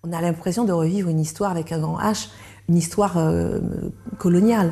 On a l'impression de revivre une histoire avec un grand H, une histoire coloniale.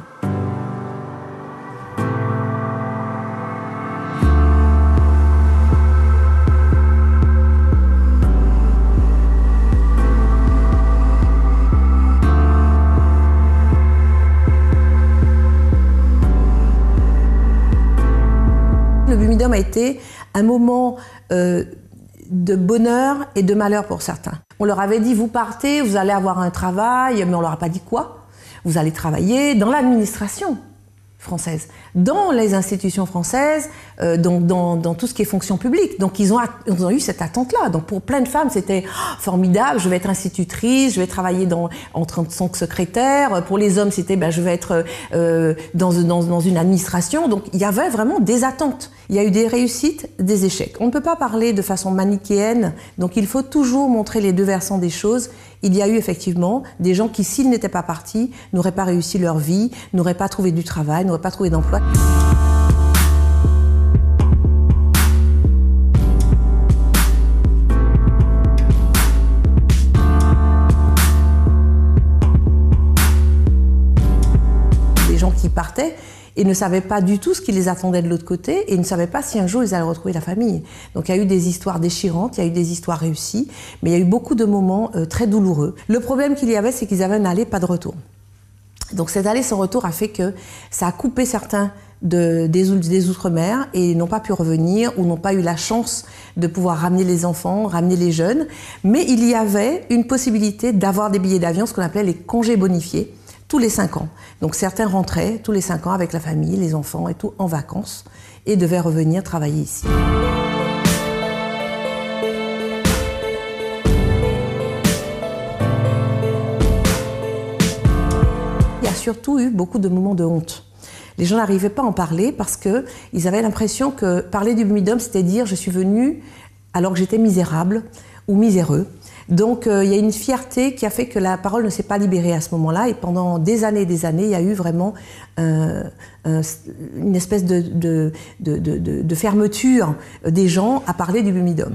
Le Bumidum a été un moment de bonheur et de malheur pour certains. On leur avait dit, vous partez, vous allez avoir un travail, mais on leur a pas dit quoi. Vous allez travailler dans l'administration française, dans les institutions françaises, dans tout ce qui est fonction publique. Donc ils ont eu cette attente-là. Donc pour plein de femmes, c'était formidable, je vais être institutrice, je vais travailler en tant que secrétaire. Pour les hommes, c'était je vais être dans une administration. Donc il y avait vraiment des attentes. Il y a eu des réussites, des échecs. On ne peut pas parler de façon manichéenne, donc il faut toujours montrer les deux versants des choses. Il y a eu effectivement des gens qui, s'ils n'étaient pas partis, n'auraient pas réussi leur vie, n'auraient pas trouvé du travail, n'auraient pas trouvé d'emploi. Des gens qui partaient et ne savaient pas du tout ce qui les attendait de l'autre côté et ne savaient pas si un jour ils allaient retrouver la famille. Donc il y a eu des histoires déchirantes, il y a eu des histoires réussies, mais il y a eu beaucoup de moments très douloureux. Le problème qu'il y avait, c'est qu'ils avaient un aller, pas de retour. Donc cet aller sans retour a fait que ça a coupé certains des Outre-mer et n'ont pas pu revenir ou n'ont pas eu la chance de pouvoir ramener les enfants, ramener les jeunes. Mais il y avait une possibilité d'avoir des billets d'avion, ce qu'on appelait les congés bonifiés, tous les 5 ans. Donc certains rentraient tous les 5 ans avec la famille, les enfants et tout, en vacances, et devaient revenir travailler ici. Il y a surtout eu beaucoup de moments de honte. Les gens n'arrivaient pas à en parler parce qu'ils avaient l'impression que parler du Bumidum, c'était dire « je suis venu alors que j'étais misérable ou miséreux ». Donc il y a une fierté qui a fait que la parole ne s'est pas libérée à ce moment-là et pendant des années, il y a eu vraiment une espèce de fermeture des gens à parler du Bumidum.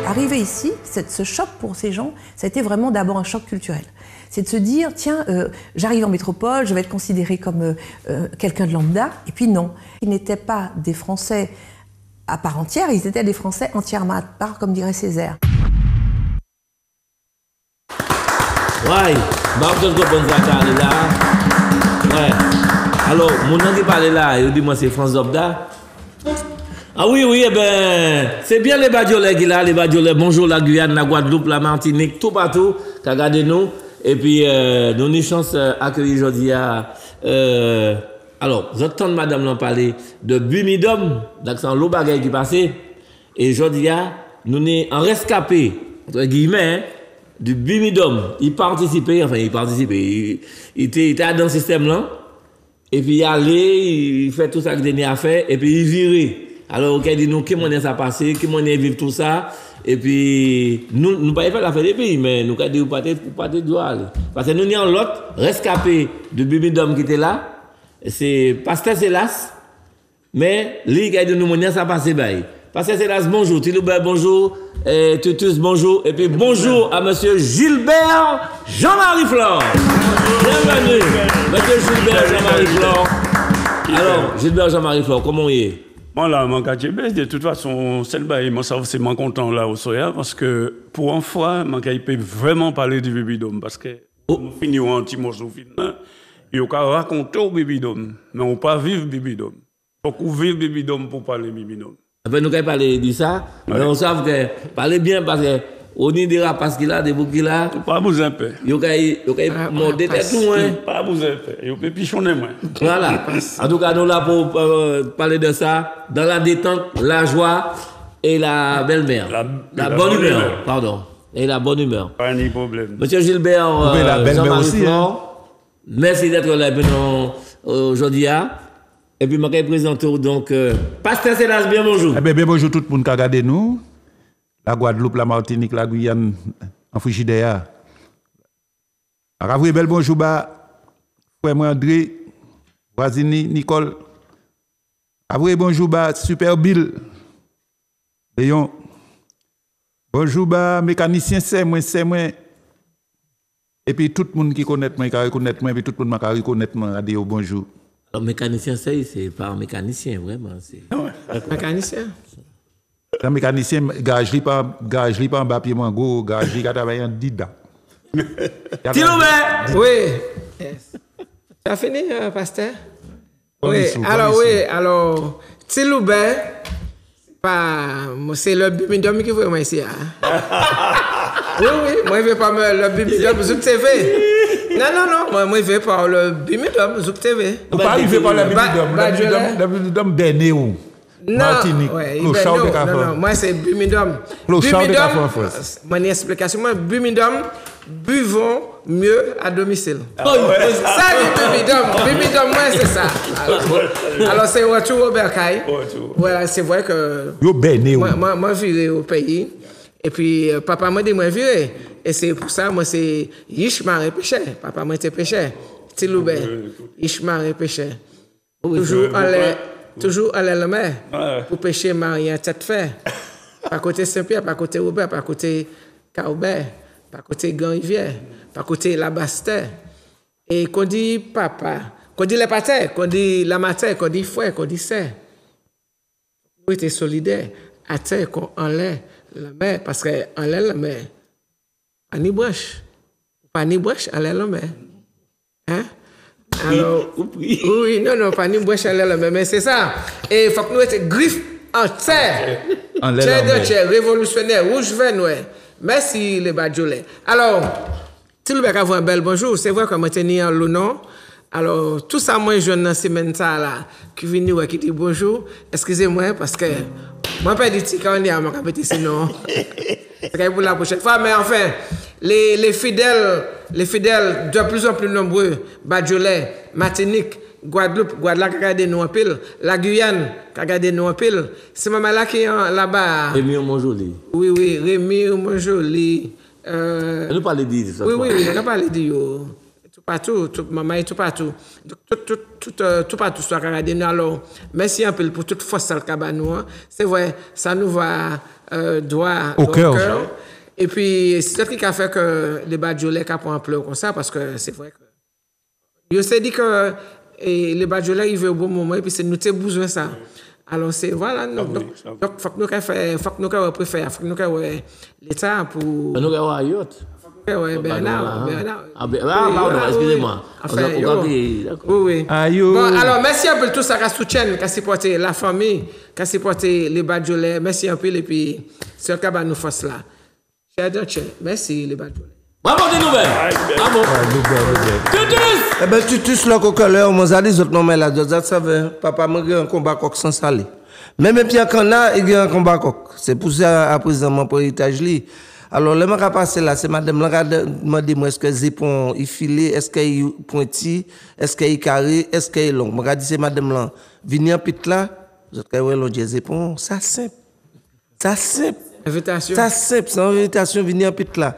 Arriver ici, ce choc pour ces gens, ça a été vraiment d'abord un choc culturel. C'est de se dire, tiens, j'arrive en métropole, je vais être considéré comme quelqu'un de lambda. Et puis non, ils n'étaient pas des Français à part entière, ils étaient des Français entièrement à part, comme dirait Césaire. Ouais, là. Ouais. Alors, mon nom qui parle là, il dit moi c'est France Zobda. Ah oui, eh ben, c'est bien les Badiolais qui là, les Badiolais. Bonjour la Guyane, la Guadeloupe, la Martinique, tout partout, qui regardez nous. Et puis, nous avons une chance d'accueillir aujourd'hui à. Alors, j'entends madame l'en parler de Bumidum, d'accent l'eau bagaille qui passait. Et aujourd'hui, nous sommes en rescapé, entre guillemets, du Bumidum. Il était dans ce système-là. Et puis, il allait, il fait tout ça qu'il tenait à faire, et puis il virait. Alors, ok, dit-nous, qui m'en est ça passé, qui m'en est vivre tout ça. Et puis, nous ne pouvons pas faire des pays, mais nous avons dit, pas de droit. Parce que nous avons l'autre rescapé de Bumidum qui était là. C'est Pasteur Célas. Mais, lui, qui a dit, nous, ça passé, Pasteur Célas, bonjour. Tiloubert, bonjour. Tutus, bonjour. Et puis, bonjour à monsieur Gilbert Jean-Marie Flore. Bienvenue. Monsieur Gilbert Jean-Marie Flore. Alors, Gilbert Jean-Marie Flore, comment il est? Moi, là, de toute façon, c'est content là au Soya parce que pour une fois, je peux vraiment parler du Bumidum parce que on finit un petit morceau de film, il faut raconter au Bumidum, mais on ne peut pas vivre Bumidum. Donc, on vit Bumidum pour parler Bumidum. Après, nous allons parler de ça, mais on sait que parler bien parce que on y dira parce qu'il a des boucs qu'il a. Pas vous un peu. Il y a monter tout loin. Pas vous un peu. Il peut pichonner moins. Voilà. En tout cas, nous là pour parler de ça, dans la détente, la joie et la belle-mère. La bonne humeur. Pardon. Et la bonne humeur. Pas de problème. Monsieur Gilbert, Jean-Marie Flore, merci d'être là aujourd'hui. Et puis, je vais présenter donc Pasteur Célas, bien bonjour. Eh bien, bonjour tout le monde qui regarde nous. La Guadeloupe, la Martinique, la Guyane, en Frigidaire. Ravoué bel bonjour, frère André, voisine Nicole. Après, bonjour, bah, Super Bill. Léon. Bonjour, bah, mécanicien, c'est moi. Et puis tout le monde qui connaît moi, qui reconnaît moi, et puis tout le monde qui reconnaît moi, a dit bonjour. Alors, mécanicien, c'est pas un mécanicien, vraiment. Mécanicien? Un mécanicien, gagerie pas en bas, pied moins gros, gagerie qui a travaillé en Dida. Tiloubé! Oui. Yes. Tu as fini, pasteur? Oui, alors, Tiloubé, c'est le bimidum qui veut moi ici. Oui, moi je vais pas le bimidum Zouk TV. Non, moi je vais pas le bimidum Zouk TV. Vous parlez pas le bimidum Bénéo. Martinique. Non, moi c'est bimidum. Bimidum, mon explication, moi bimidum, buvons mieux à domicile. Ça c'est bimidum, moi c'est ça. Alors c'est retour au bercail. Voilà, c'est vrai que moi viré au pays. Et puis papa m'a dit moi viré. Et c'est pour ça moi c'est Ishmar et péché. Papa m'a été péché. Tiloubé, Ishmar et péché. Toujours à la mer pour pêcher Marie en tête fait. Pas côté Saint-Pierre, pas côté Robert, pas côté Caubert, pas côté Grand-Rivière, pas côté La Basse-Terre. Et qu'on dit papa, qu'on dit les patères, qu'on dit la matière, qu'on dit frère, qu'on dit sœur. Nous étions solidaires à terre qu'on enlève la mer, parce qu'en l'air la mer, pas ni branche. Pas ni branche, en l'air la mer. Hein? Alors, oui, non, pas ni branche, en l'air la mer, mais c'est ça. Et il faut que nous étions griffes en terre. Terre révolutionnaire, rouge vert, ouais. Merci les Badjolais. Alors, si vous avez un bel bonjour, c'est vrai que moi tenir le nom. Alors, tout ça, moi, je dans ces là, qui viennent qui dit bonjour. Excusez-moi, parce que moi, pas dit que on est à mon capitaine, sinon. C'est pour la prochaine fois. Mais enfin, les fidèles de plus en plus nombreux, Badjolais, Martinique, Guadeloupe qui a regardé nous en pile, la Guyane qui a regardé nous en pile, c'est maman là qui est là-bas. Rémi Monjoli. Oui, Rémi Monjoli. Nous parlons de ça. Oui, on parle de tout partout, maman est tout partout. Tout partout, soit regardé nous. Alors, merci un peu pour toute force à cabanou. C'est vrai, ça nous va droit au cœur. Et puis, c'est ce qui a fait que les Badjolais ont un pleur comme ça, parce que c'est vrai que. Je sais dit que les Badjolais arrivent au bon moment, et puis c'est nous qui avons besoin de ça. Alors, c'est voilà. Donc, il faut que nous préférions, faut que nous l'État pour. Nous avons ailleurs. Oui, Bernard. Pardon, excusez-moi. Oui. Bon, alors, merci un peu tout ça qui a soutenu, qui a supporté la famille, qui a supporté les Badjolais. Merci un peu, et puis, c'est le cas de nous force là. Merci les Badjolais. Bravo des nouvelles. Bravo. Eh bien, Tutus, là, qu'au cœur, moi, j'ai dit, autres noms, là, je savais, papa, moi, j'ai un combat coq sans salé. Même Pierre Cana, il y a un combat coq. C'est pour ça, à présent, pour héritage, li. Alors, le mec a passé là, c'est madame, là, m'a dit, moi, est-ce que zépon, il filé, est-ce qu'il est pointi, est-ce qu'il est carré, est-ce qu'il est long. Moi, dit, c'est madame, là, venir en pit là, je dis, ouais, l'on dit, zépon, ça simple. Ça simple. Invitation. Ça simple, c'est une invitation, venir en pit là.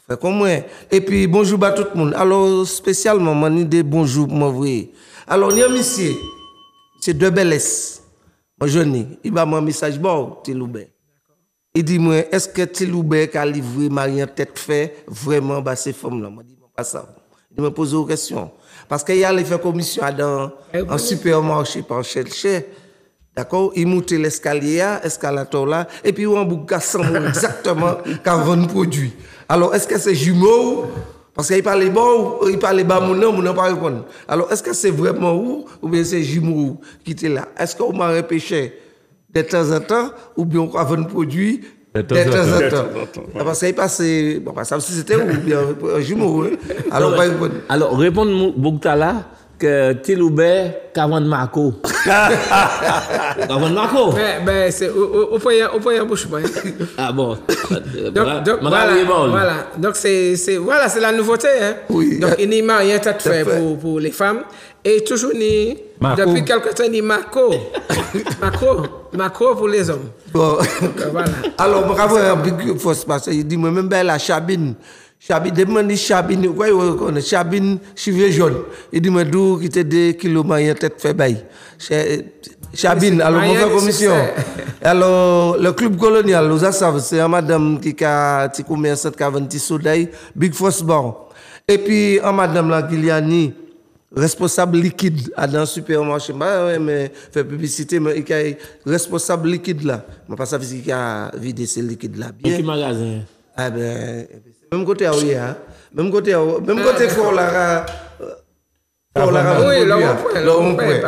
Fait comme moi. Et puis, bonjour à tout le monde. Alors, spécialement, moi, j'ai des bonjours pour m'envoyer. Alors, il y a un monsieur, c'est de Belles. Moi, je n'ai. Il m'a un message, bon, Tiloubé. Il dit, moi, est-ce que Tiloubé a livré Marie en tête fait vraiment bah, ces femmes-là? Moi, je dis, pas ça. Il me pose une question. Parce qu'il y a les fait commission dans un supermarché par chercher. D'accord? Il monte l'escalier, escalator là, et puis on bouge exactement quand on produit. Alors, est-ce que c'est jumeau? Parce qu'il parle bon, il parle bas, mon nom pas répondre. Alors, est-ce que c'est vraiment où, ou bien c'est jumeau qui était là? Est-ce qu'on m'a repêché de temps en temps, ou bien on a produit de temps en temps? Parce qu'il passe, bon, ça aussi c'était où, bien un jumeau. Alors, répondre Bouktala que Tiloubé, Kavan Marco. Kavan Marco? Ben, c'est au point bouche. Ah bon. Donc voilà. Donc c'est la nouveauté. Hein? Oui. Donc il n'y a rien à faire pour les femmes. Et toujours depuis quelque temps, il y a Marco pour les hommes. Bon. Donc, voilà. Alors, bravo, parce qu'il dit, moi-même, la Chabine, Chabine, demande Chabine, quoi, il reconnaît. Chabine, cheveux jaunes. Il dit, mais d'où qui était 2 kilos, ma tête fait bail. Chabine, alors, mauvaise commission. Alors, le club colonial, nous savons, c'est une madame qui a un commerce qui a 20 sodailles, Big Force Bar. Et puis, une madame là, Giliani, responsable liquide dans le supermarché. Bah, mais fait publicité, mais il y a responsable liquide là. Je ne sais pas si il a vidé ce liquide là. Bien. Quel magasin? Ah ben, même côté où il y a, même côté fort là. Oui, le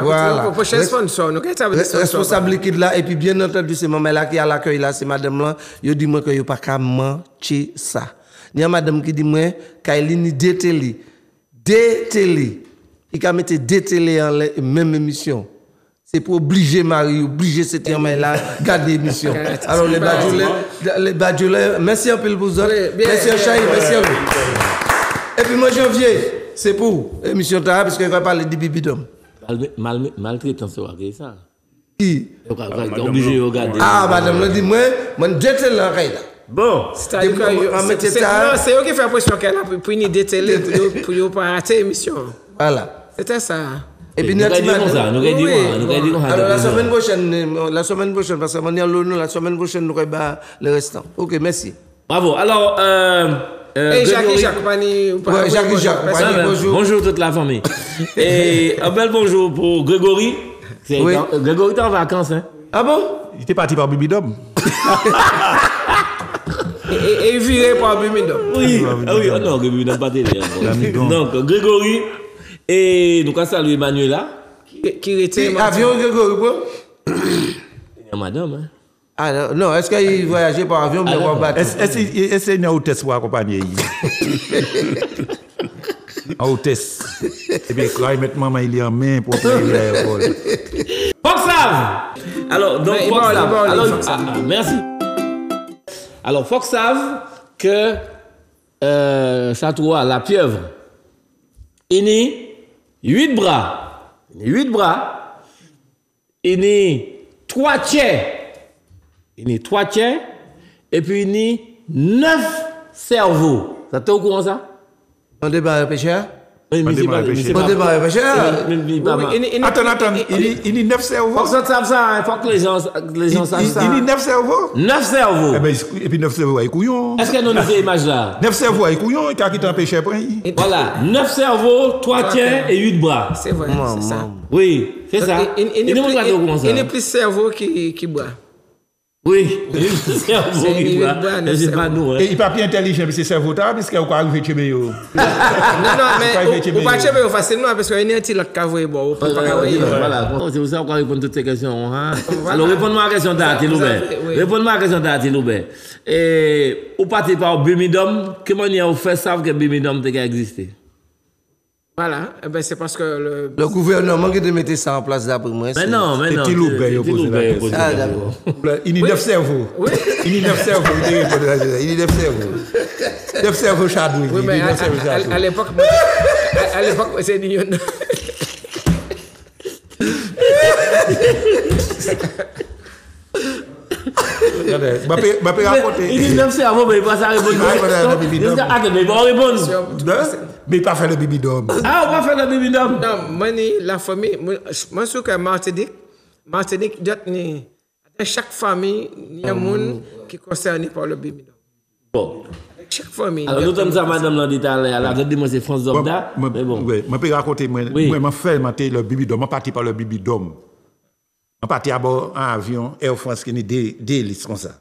voilà. Responsable liquide là, et puis bien entendu, c'est maman là qui a l'accueil là, c'est madame là, il dit moi que il pas qu'à manger ça. Il y a madame qui dit moi, Kailini détélé. Il a mis détélé en même émission. C'est pour obliger Marie, obliger cette là garder l'émission. Alors les badjolets, merci un peu pour vous autres. Merci Chahi, merci à vous. Et puis moi janvier. C'est pour l'émission Tara, parce qu'on va parler de bibidom. Maltraitance, c'est ça. Qui? Obligé de regarder. Ah, madame, elle dit, moi, je déteste la raille. Bon. C'est eux qui font pression qu'elle a pour une détélé, pour ne pas rater l'émission. Voilà. C'était ça. Et puis, nous allons dire alors, la semaine prochaine, parce que la semaine prochaine, nous allons le restant. Ok, merci. Bravo. Alors, et Jacques, bonjour toute la famille. Et un bel bonjour pour Grégory. Oui. Grégory est en vacances. Hein? Ah bon? Il était parti par Bibidom. et il virait par Bibidom. Oui, non, Grégory n'a pas télé. Donc, Grégory, et nous allons saluer Manuela. Qui était. Avion Grégory, quoi? Madame, hein? Ah non, est-ce qu'il voyageait par avion ou par bateau? Est-ce qu'il y a une hôtesse pour accompagner? Une hôtesse. Et bien, quand il met maman, il est en main pour prendre l'aéroport. Foxave! Alors, donc, Foxave. Merci. Alors, Foxave, que Château la pieuvre, il est 8 bras. Il est 8 bras. Il est 3 tiers. Il y a 3 tiers, et puis il y a 9 cerveaux. Ça t'es au courant ça? On débat le pêcheur? Oui, mais c'est pas le pêcheur. Attends, il y a 9 cerveaux. Faut que ça sache ça, faut que les gens sachent ça. Il y a 9 cerveaux? 9 cerveaux. Et puis 9 cerveaux avec couillon. Est-ce que nous avons cette image-là? 9 cerveaux avec couillon, car qui t'en pêcheur pour y. Voilà, 9 cerveaux, 3 tiers et 8 bras. C'est vrai, c'est ça. Oui, c'est ça. Il n'est plus cerveau qui boit. Oui, c'est un cerveau qui boit. C'est pas nous. Et il n'est pas plus intelligent, mais c'est cerveau tard, parce qu'il a encore arrivé chez Béo. Non, mais on va chez Béo facilement, parce qu'il y a un petit lot qui a voulu boire. Voilà, c'est pour ça qu'on répond à toutes ces questions. Alors, répondez-moi à la question d'Artiloubert. Répondez-moi à la question d'Artiloubert. Et au parti par Bimidom, comment on fait savoir que Bimidom a existé? Voilà, c'est parce que le gouvernement qui a mis ça en place d'après moi. Mais non. C'est Tiloubert. Ah, d'accord. Il y a 9 cerveaux. Il y a 9 cerveaux. Il y a 9 cerveaux. 9 cerveaux chadouilles. Oui, mais à l'époque, c'est Nyon. Il dit 9 cerveaux, mais il va pas répondre. Mais il pas faire le bibidom. Ah, on va faire le bibidom. Non, moi, la famille, moi, je suis que Martinique, chaque famille, il y a un monde qui est concerné par le bibidom. Bon. Chaque famille. Alors, nous sommes ça, madame, l'a dit tout à l'heure. Moi, c'est France Zobda. Mais bon. Oui, je peux raconter, moi, je fais le bibidom. Je suis parti par le bibidom. Je suis parti à bord en avion, Air France, qui est des hélices comme ça.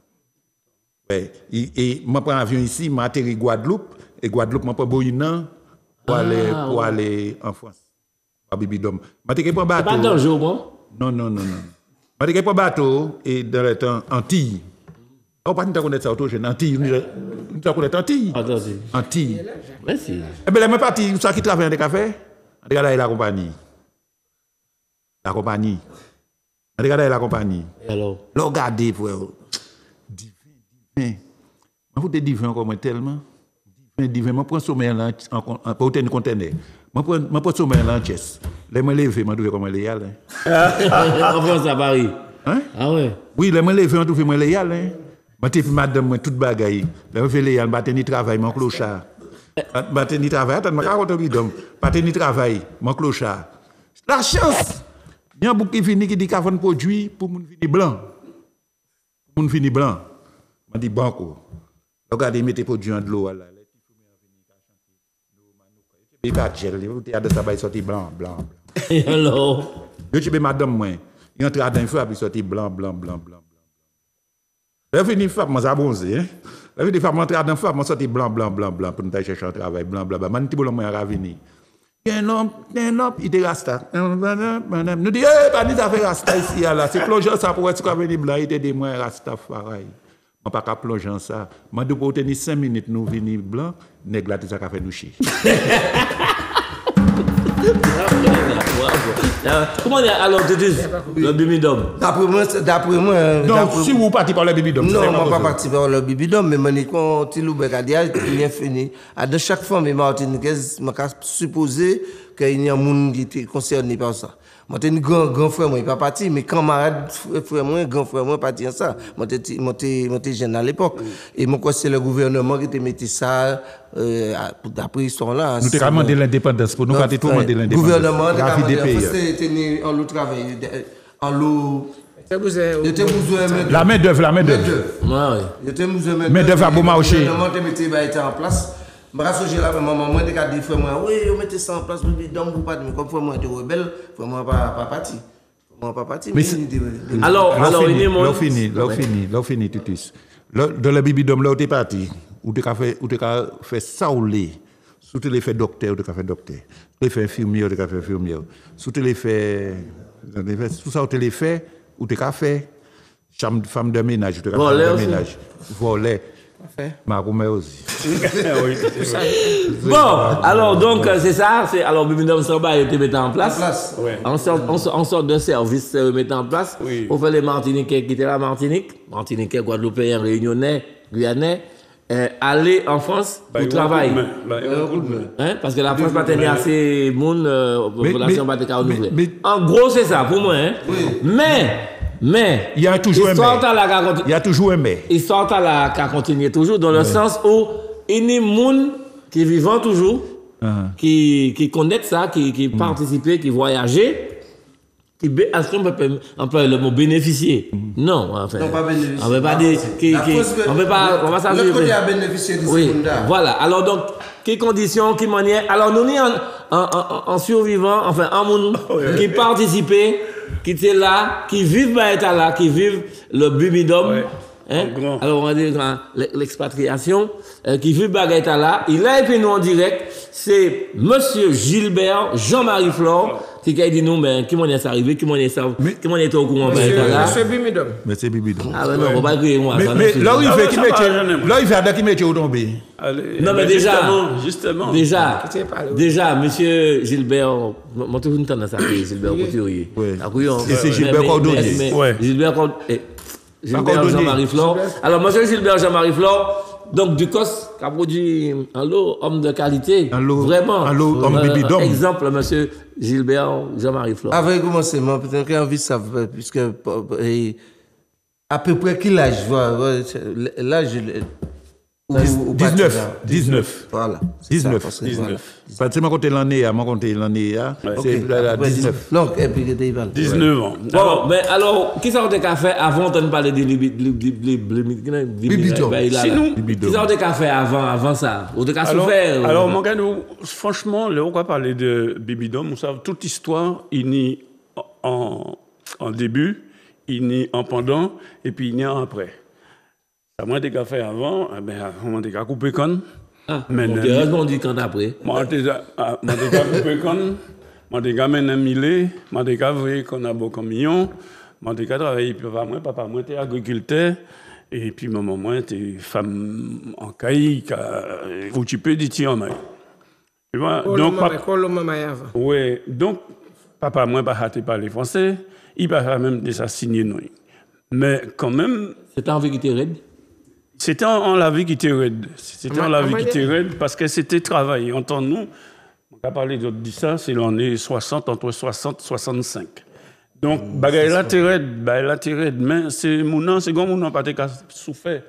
Ouais. Et je prends un avion ici, je atterri Guadeloupe. Et Guadeloupe, je prends Boyinan pour aller en France. À Bibidom. Je prends un bateau. C'est pas dangereux, bon? Non. Je prends un bateau et dans le temps, Antilles. On ne peut pas connaître ça autour de Antilles. Nous connaissons Antilles. Antilles. Merci. Eh bien, je suis parti, ça qui travaille dans des cafés. Regardez la compagnie. La compagnie. Alors? Regardez, frère. Divin. Je vous dis divin comme tellement. Divin. Je prends sommeil là, pour tenir conteneur. Je prends sommeil là en chess. Les me lever, je trouve comment les aller. En France, à Paris. Hein? Ah ouais? Oui, les me lever, je trouve comment les aller. Je suis madame, toute bagaille. Je fais les aller, je tenir travail, mon clochard. Pas ni travail, attends, ma raconte bidon. Pas ni travail, mon clochard. La chance. Il y a beaucoup qui vient qui dit qu'avant de produit pour moun fini blanc. Pour moun fini blanc. Je dis banco. Regardez, mettez produit en de l'eau là. Il va gel, il y a de ça il sorti blanc. Hello. Je suis madame moi. Il entre dans un feu puis sorti blanc. Là fini femme moi ça bronzé hein. Là fini femme entrer dans femme moi sorti blanc pour nous chercher un travail blanc. Man ti bolon moi ravini. Un homme, il est rasta. Nous dit pas ni ça fait rasta ici là, c'est plongeant ça pour être venir blanc, il était des moins rasta pareil. On pas qu'à plonger ça. Man de pour tenir 5 minutes nous venir blanc, nèg là tout ça qu'a fait nous chier. Comment alors tu dis le bibidome? D'après moi. Donc si vous partez par le bibidome. Non, moi pas parti par le bibidome, mais moi quand Tilou Bekadia bien fini. De chaque femme martiniquaise, je supposé qu'il y a un monde qui était concerné par ça. Moi j'ai un grand frère moi il pas parti, mais camarade frère moi grand frère moi parti en ça. Moi j'étais jeune à l'époque et moi quoi c'est le gouvernement qui était mis ça d'après histoire là. Nous avons demandé l'indépendance pour nous pas tout demander l'indépendance. Gouvernement c'était en l'eau travail en l'eau la main d'œuvre. Ouais. J'étais besoin main d'œuvre à bon marché. Le gouvernement était en place. Je suis là, maman, moi, je dis, moi, oui, on mettait ça en place, mais comme frère, moi, j'étais rebelle, frère, moi, pas parti. Moi, pas parti. Alors, il est mon. L'on finit, Titus. Dans le bibidome, là où tu es parti, où tu as fait ça ou les. Sous tu les fait docteur, tu as fait docteur. Tu as fait infirmier, tu as fait infirmier. Sous tu les fait. Tout ça, tu les fait, où tu as fait femme de ménage, tu as fait femme de ménage. Voler. Maroumé aussi. Bon, alors donc c'est ça, alors Bibidome Samba a été mis en place. En sorte de service mis en place. Pour faire les Martiniquais qui étaient la Martinique, Guadeloupéens, Réunionnais, Guyanais, aller en France pour travailler. Parce que la France pas tenir assez de population pas de renouveler. En gros c'est ça pour moi. Mais il y a toujours un mais. Histoire à continuer toujours dans le sens où il y a des gens qui vivent toujours, qui connaissent ça, qui participent, qui voyagent, est-ce qu'on peut employer le mot bénéficier? Non, enfin. Non, pas bénéficier. On ne peut pas dire. On ne peut pas. On va s'assurer. L'autre côté a bénéficié du secondaire. Voilà. Alors donc, quelles conditions, quelle manière? Alors nous sommes en survivant, enfin, en monde qui participent, qui étaient là, qui vivent là, qui vivent le bibidome. Hein? Alors on va dire l'expatriation, qui vit Baguette là, il a été nous en direct, c'est Monsieur Gilbert Jean-Marie Flore, qui a dit nous, mais qui m'en est arrivé, qui m'en est au courant là. Monsieur Bibidome. Monsieur Bibidome. Ah ben non, on va pas crier moi. Mais là où il fait qui met au tombé. Non mais justement. Déjà, Monsieur Gilbert, moi toujours une tendance à crier Gilbert Couturier. Et c'est Gilbert Cordonnier. Gilbert Jean-Marie Flore. Alors, monsieur Gilbert Jean-Marie Flore, donc du COS, qui a produit un lot, homme de qualité. Vraiment. Un lot, homme bibidome. Exemple, monsieur Gilbert Jean-Marie Flore. Avec commencement, peut-être qu'il a envie de savoir, puisque à peu près quel âge, l'âge. 19. Voilà. 19. Parce que je l'année, c'est 19. Non, et puis 19 ans. Bon, mais alors, qu'est-ce que tu as fait avant de parler de bibidome? C'est nous. Qu'est-ce que tu as fait avant ça? Ou tu as souffert? Alors, mon gars, franchement, on va parler de bibidome. Vous savez, toute histoire, il y a en début, il y a en pendant, et puis il y a en après. Moi, j'ai fait avant, on a coupé con. Mais heureusement, on dit qu'on après. Moi, j'ai coupé con. Moi, j'ai mené un millet. Moi, j'ai vu qu'on a beaucoup de millions. Moi, j'ai travaillé. Papa, moi, j'étais agriculteur. Et puis, maman, moi, j'étais femme en caille, occupée du tien. Tu vois? Donc, papa, moi, je parler français. Il va même déjà signer nous. Mais quand même. C'était en vie qui était raide? C'était en la vie qui était raide. C'était en la vie qui était raide parce que c'était travail. Entre nous, on va parler de ça, c'est l'année 60, entre 60 et 65. Donc, bagaille là, t'es raide, mais c'est mon nom, c'est comme mon nom, pas de souffert.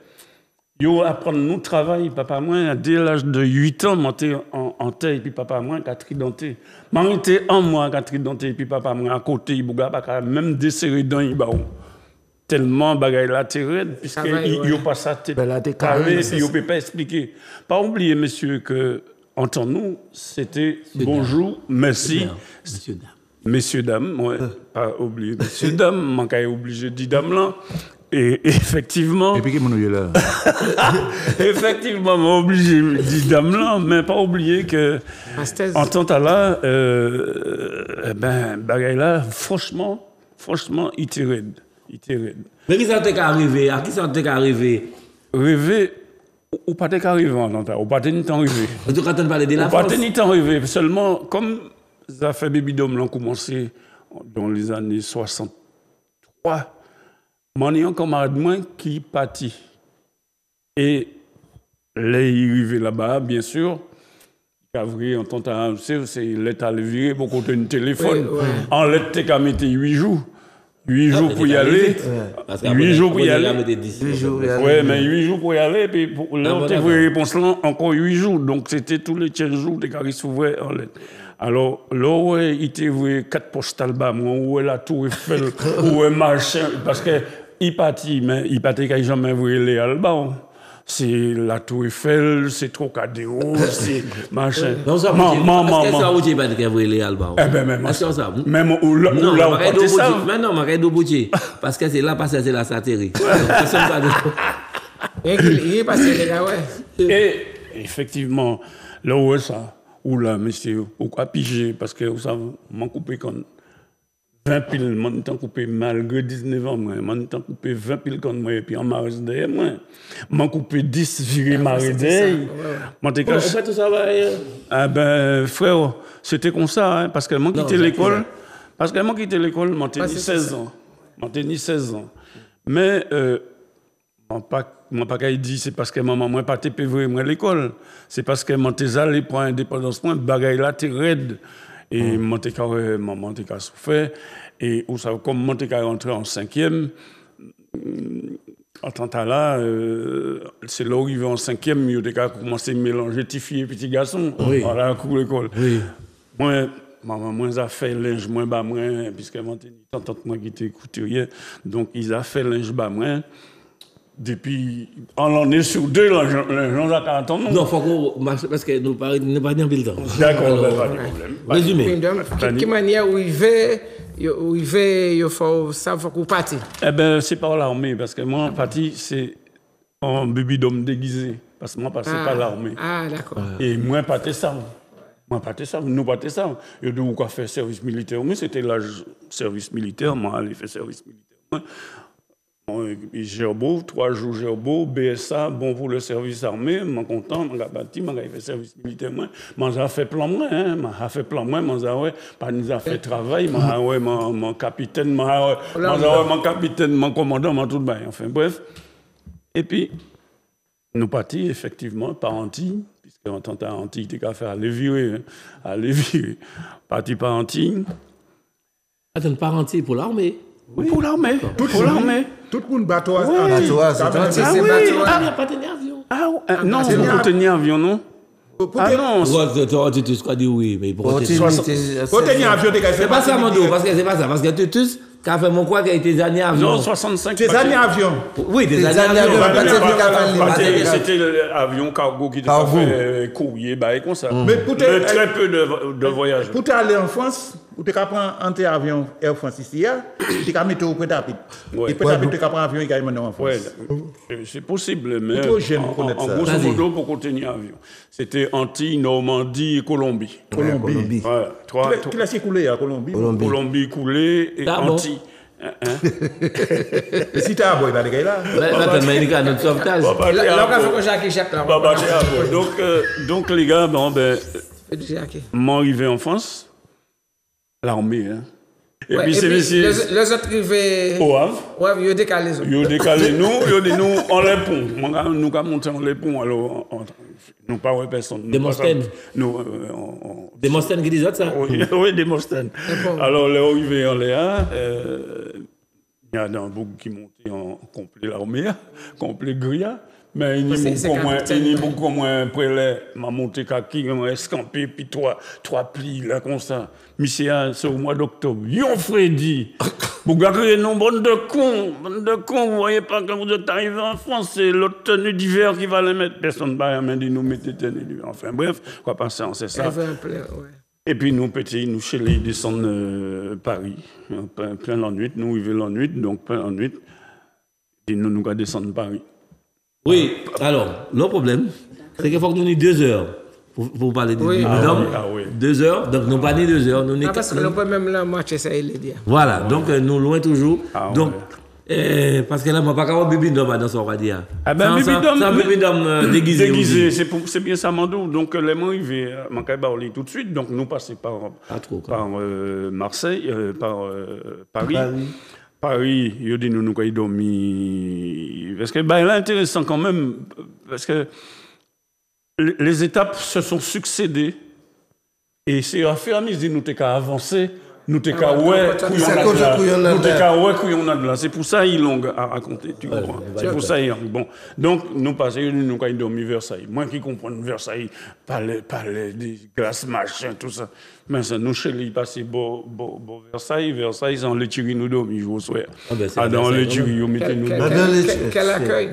Yo apprendre nous travail, papa moi, dès l'âge de 8 ans, monter en terre, et puis papa moi, qu'à tridenté. M'arrêter en moi, qu'à tridenté, et puis papa moi, à côté, il bouga, même desserrer dans il baou. Tellement bagay la terre, puisque il a pas ça, carré, puis il peut pas expliquer. Pas oublier, messieurs, que, entre nous, c'était bonjour, merci. Messieurs, dames, ouais, pas oublier, messieurs, dames, manquait obligé de dire dames là. Et effectivement. Et puis, qui est là? Effectivement, on obligé de dire dame là, mais pas oublier que. En tant que là, bagay là, franchement, il était raide. Mais qui ça t'est arrivé? À qui ça t'est arrivé? Rêver, ou pas t'est arrivé en tant que ou pas t'es ni temps rêvé. En tout cas, tu parles de la France. Ou pas t'es ni temps rêvé. Seulement, comme ça fait Baby Dome l'ont commencé dans les années 63. Mon ayant camarade moins qui partit. Et là, il arrivé là-bas, bien sûr. Cavrier, en tant que c'est l'état le virer pour côté un téléphone. Oui, oui. En l'état, qu'à mettre 8 jours. 8 jours pour y aller. 8 jours pour y aller. Oui, mais 8 jours pour y aller. Puis pour l'autre réponse là, encore 8 jours. Donc c'était tous les 15 jours des carrés s'ouvraient en lettre. Alors, là où il était 4 postales bas, où est la tour Eiffel, où est machin, parce que il partit, mais il partit qu'il n'a jamais vu les Albans. C'est la tour Eiffel, c'est Trocadéro, c'est machin. Non, ça, maman. Est-ce que ça, vous n'avez pas vu les Albans? Eh bien, même. Est-ce que ça? Même où là, on portait ça. Mais non, je vais bouger. Parce que c'est là, parce que c'est la satérie. Il est passé, les gars, ouais. Et, effectivement, là où est ça? Ou là, monsieur, ou quoi piger, parce que vous savez, m'en coupé quand 20 piles, m'en temps coupé malgré 19 ans, m'en temps coupé 20 piles quand moi, et puis en marais derrière moi, m'en coupé 10 viré marais derrière. M'en t'ai caché. Tout ça va Ah ben, frère, c'était comme ça, hein, parce que m'en quitté l'école. Parce que m'en quitté l'école, m'en t'ai 16 ans. M'en t'ai 16 ans. Mais, mon pas qu'à dit c'est parce que maman moi pas t'es vraiment à l'école, c'est parce que mon t'es allé pour indépendance point bagaille là t'es raide et mon t'es maman t'es souffert et ou ça comme mon t'es rentré en 5e en tant que là c'est là où il va en 5e il a commencé à mélanger petits filles et petits garçons voilà cours l'école moi maman moi a fait linge moins bas moi puisque mon t'es tante moi qui t'écoutait rien donc ils a fait linge bas moi. Depuis, on est sur 2, les gens attendent. Non, il faut qu'on marche parce que nous ne parlons pas bien le temps. D'accord, pas de problème. Résumé. Quelle manière où il faut savoir qu'on partit? Eh bien, c'est par l'armée, parce que moi, parti, c'est en Baby Dome déguisé. Parce que moi, je ne pas l'armée. Ah, d'accord. Et moi, pas ça. Moi, pas ça. Nous, pas ça. Je dis, quoi faire service militaire. Mais c'était l'âge service militaire. Moi, j'allais faire service militaire. Gerbeau, 3 jours Gerbeau, BSA, bon pour le service armé, je suis content, je suis bâti, je fait service militaire, je j'ai fait plan moi, je fait plan moi, je pas nous a fait travail, mon capitaine, mon capitaine, mon commandant, mon tout bail, enfin bref. Et puis, nous partis effectivement par Antilles, puisque en tant qu'Antilles, il était qu'à faire aller virer. Parti par Antilles. Attends, par Antilles pour l'armée? Oui, pour l'armée. Pour l'armée. Tout le monde bateau. Oui. C'est il n'y a pas tenir avion. Non, c'est pour tenir avion, non? Ah non. Tu crois dire oui, mais pour tenir avion, c'est pas ça, Mando, parce que c'est pas ça. Parce que tous, quand fait mon quoi, qui a été des années avion. Non, 65. Des années avion. Oui, des années avion. C'était l'avion cargo qui devait faire courrier, et comme ça. Mais très peu de voyages. Pour aller en France, ou tu prends un avion Air France ici, tu peux mettre au Pointe-à-Pitre. Et Pointe-à-Pitre, tu prends un avion également en France. C'est possible, mais en grosso modo, pour contenir l'avion. C'était Antilles, Normandie et Colombie. Colombie. Tu l'as coulé à Colombie. Colombie coulé et Antilles. Et si tu as un boy, il là. Il y a notre sauvetage. Donc, les gars, m'ont arrivé en France. L'armée, hein. Et puis c'est les autres arrivés au Havre. Ouais, ils ont décalé. Ils ont décalé nous en les ponts. Nous avons monté en les ponts, alors nous pas personne. Démosthène. Démosthène qui disait ça? Oui, Démosthène. Alors les arrivés en Léa, il y a un bouc qui montait en complet l'armée, complet Gria. Mais il y a beaucoup moins prélève, m'a monté kaki, m'a escampé, puis trois plis là comme ça. Monsieur, c'est au mois d'octobre. Yon Freddy, vous gardez non bande de cons, vous voyez pas quand vous êtes arrivé en France, c'est l'autre tenue d'hiver qui va les mettre. Personne ne va dit nous mettez tenue d'hiver. Enfin bref, quoi passer, c'est ça. Et puis nous petits, nous chez les descendons Paris, plein la nuit, nous vivons la nuit, donc plein la nuit, et nous descendons Paris. Oui, alors, le problème, c'est qu'il faut que nous ayons 2 heures pour parler de bibidome. 2 heures, donc nous pas 2 heures. Parce que nous peut même la moitié, ça il est dit. Voilà, donc nous loin toujours. Donc, parce que là, je ne vais pas avoir bibidome dans ce qu'on va dire. Ah ben, bibidome déguisé. C'est bien ça, Mandou. Donc, les mots arrivés à Mankaïbaoli tout de suite. Donc, nous passons par Marseille, par Paris. Paris, il dit nous avons dormi. Parce que là, intéressant quand même, parce que les étapes se sont succédées et c'est à faire nous avons avancé, nous avons là. C'est pour ça qu'ils l'ont raconté, tu comprends. C'est pour ça bon. Donc nous passons, nous avons dormi Versailles. Moi qui comprends Versailles, parler des glaces machin tout ça. Mais ça nous chez les passé Versailles en l'éturie nous dormi jour soir. Dans l'éturie nous mettez nous. Quel accueil.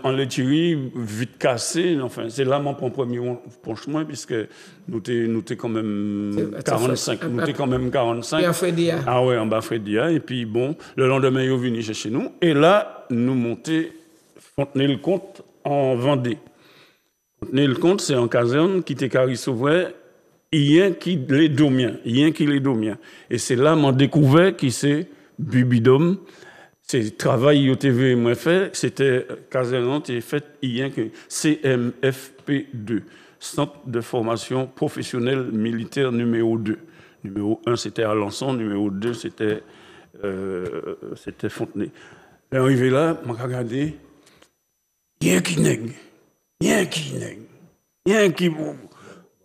En l'éturie vite cassé, enfin c'est là mon premier penchement puisque nous t'es quand même 45, nous t'es quand même 45. Et en Fredia. Ah ouais, en bas Fredia et puis bon, le lendemain ils sont venus chez nous et là nous montons Fontenay-le-Comte en Vendée. Fontenay-le-Comte c'est en caserne qui était Carré-Sauvray. Rien qui les domine. Et c'est là que j'ai découvert qui c'est Bibidome. C'est le travail que j'ai fait, c'était caserne qui fait rien que CMFP2, Centre de formation professionnelle militaire numéro 2. Numéro 1 c'était Alençon, numéro 2 c'était Fontenay. Et arrivé là, je regardé, rien qui nègre.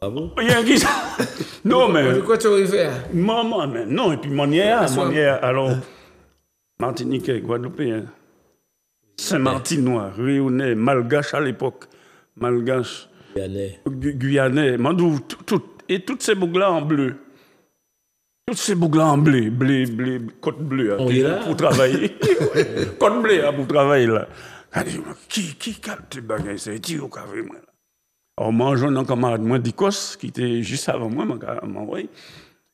Ah bon? Non, mais. Pourquoi tu arrives? Maman, mais non, et puis manière, alors, Martiniquais, Guadeloupéen, Saint-Martinois, Réunionnais, Malgache à l'époque, Guyanais, Mandou, et toutes ces boucles-là en bleu. Côte bleue, pour travailler. Côte bleue, pour travailler là. Qui capte bagay, c'est Tio qui a vraiment là. Alors, moi, j'ai un camarade, moi, d'Icos, qui était juste avant moi, m'envoyer.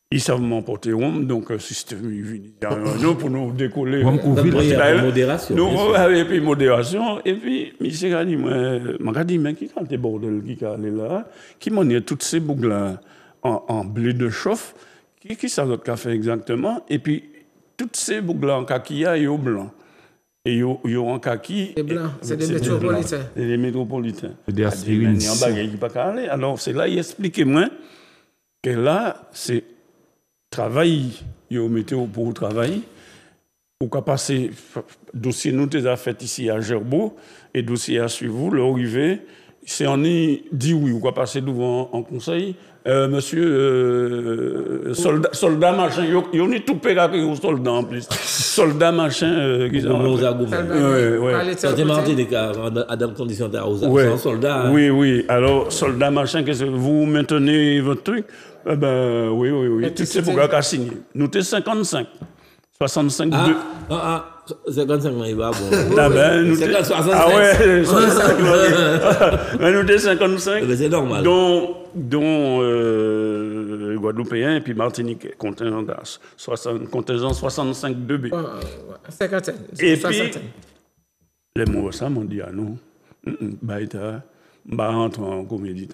Ils savent m'emporter Rome, donc, système, il vient pour nous décoller. Modération. Et puis, modération. Et puis, monsieur a dit, m'a dit, mais qui a bordel qui a allé là, qui m'a dit toutes ces boucles-là en blé de chauffe, qui ça d'autre qu'a fait exactement, et puis, toutes ces boucles-là en kaki et au blanc. Et ils ont un kaki. C'est blanc, c'est des métropolitains. C'est des métropolitains. C'est des aspirines. Il y a un bagage qui pas qu'à aller. Alors, c'est là, il explique-moi que là, c'est travail, ils mettent pour travail. Ou qu'à passer, dossier nous, t'es fait ici à Gerbeau, et dossier à suivre, l'arrivée, c'est en dit oui, ou qu'à passer devant en conseil. Monsieur, soldat machin, il y a tout pédagogue aux soldats en plus. Soldat machin, qui sont. C'est mardi des cas, dans condition d'arrosage, soldat. Oui. Alors, soldat machin, qu'est-ce que vous maintenez votre truc? Oui. Tout c'est pour gars signé. Nous, t'es 55. 65 2. 55 il va bon. Nous 65. Ah ouais, 65. Mais nous t'es 55. C'est normal. Dont Guadeloupéen et puis Martinique, contingent 65 2B. 50. Et puis, les mots ça m'ont dit à nous, rentre en comédie,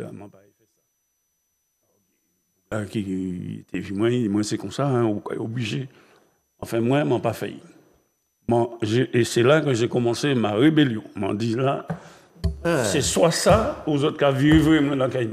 moi c'est comme ça, obligé. Enfin, moi, je n'ai pas failli. Et c'est là que j'ai commencé ma rébellion. Je m'en dis là, c'est soit ça, aux autres qui vivent dans la caille.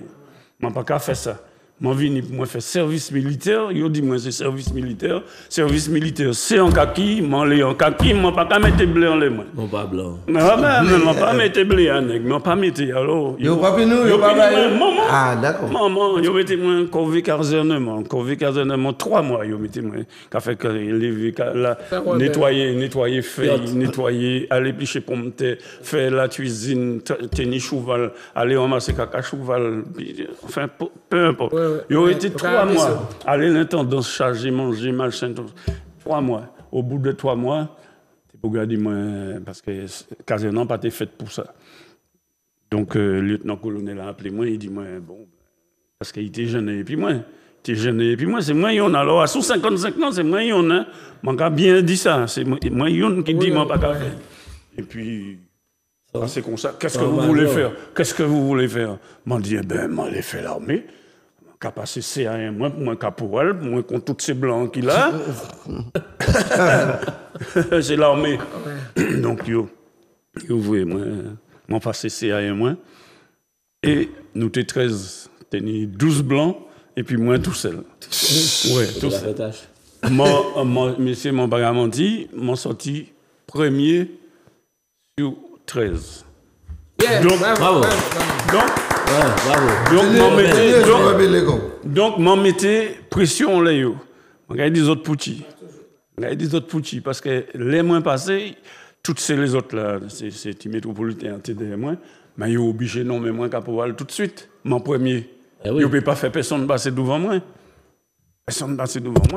Je n'ai pas qu'à faire ça. Moi, venu pour moi faire service militaire. Yo dit moi c'est service militaire. Service militaire, c'est en kaki. Moi, les en kaki, moi pas mettre blé en les mains. Non, pas blanc. Non, mais pas mettre blé en nèg. Moi pas mettre alors. Yo pas nous, yo pas maman. Ah, d'accord. Maman, yo mettez moi corvée casernement. Corvée casernement 3 mois. Yo mettez moi qu'a fait que lever la nettoyer feuilles, nettoyer, aller picher pomme de terre, faire la cuisine, tenir cheval, aller ramasser caca cheval, enfin peu importe. Il aurait été 3 mois. Aller l'intendance, charger, manger, machin. 3 mois. Au bout de 3 mois, tu peux regarder moi, parce que casernement pas été fait pour ça. Donc, le lieutenant-colonel a appelé moi, il dit moi, bon, parce qu'il était jeune, et puis moi, c'est moi, y'en a. Alors, à 55 ans, c'est moi, y'en a. Moi, j'ai bien dit ça. C'est moi, y'en qui dit, moi, pas qu'à faire. Et puis, c'est comme ça. Qu'est-ce que vous voulez faire? Qu'est-ce que vous voulez faire? M'en dit, eh ben, moi, j'ai fait l'armée. Qu'a passé CA1 moi pour moi caporal, pour moi contre tous ces blancs qu'il a. C'est l'armée. Donc vous voyez moi passé CA1 moi et nous t'es 13, t'es 12 blancs et puis moi tout seul. Ouais, tout seul. Moi monsieur mon bagamanti, m'ont sorti premier sur 13. Yeah, donc bravo. Donc, m'en mettez pression là, yo. Regardez des autres poutis. Parce que les mois passés, toutes les autres là, c'est métropolitain, t'es derrière moi, mais ils sont obligés non, mais moi, caporal tout de suite. Mon premier. Ils ne peuvent pas faire personne passer devant moi.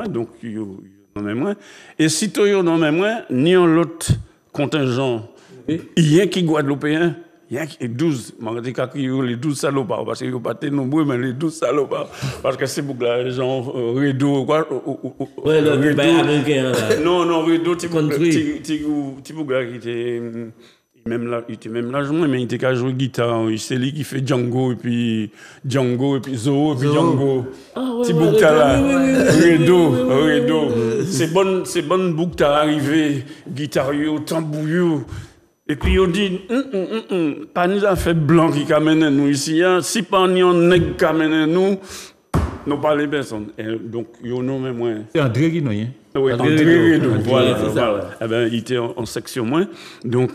Donc, ils non, moi. Et si tu es non, moi, ni en l'autre contingent, il y a qui Guadeloupéen. Il y a 12, les 12 salopards, parce qu'ils ne sont pas très nombreux, mais les 12 salopards, parce que c'est pour les gens, Redo, quoi. Ouais, le américain, là. Non, Redo, tu gars qui était, il était même là, mais il était qu'à jouer guitare, c'est lui qui fait Django, et puis Zoo, et puis Django. Petit Boukta là, Redo. C'est bon Boukta arrivé, guitare, tambour. Et puis, on dit, pas nous a fait blanc qui amène nous ici, hein. Si pas nous nègre qui amène nous, nous pas les personnes. Et donc, yo non mais moi. C'est André Guino, hein? Oui, André Guino. Voilà, c'est ça. Ouais. Eh ben, il était en section moins. Donc,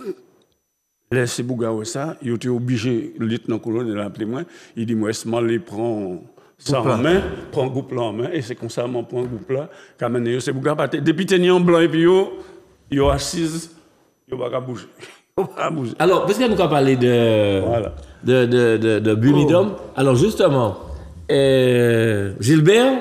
là, c'est Bouga ou ça, il était obligé, le lieutenant-colonel l'a appelé moi, il dit, moi, Esmal, prend ça en main, prend le groupe là en main, et c'est comme ça, moi, prend le groupe là, qui amène, c'est Bouga, depuis tenir en blanc, et puis yo assise, yo pas bouger. Alors, puisque nous avons parlé de Bumidum, alors justement, Gilbert,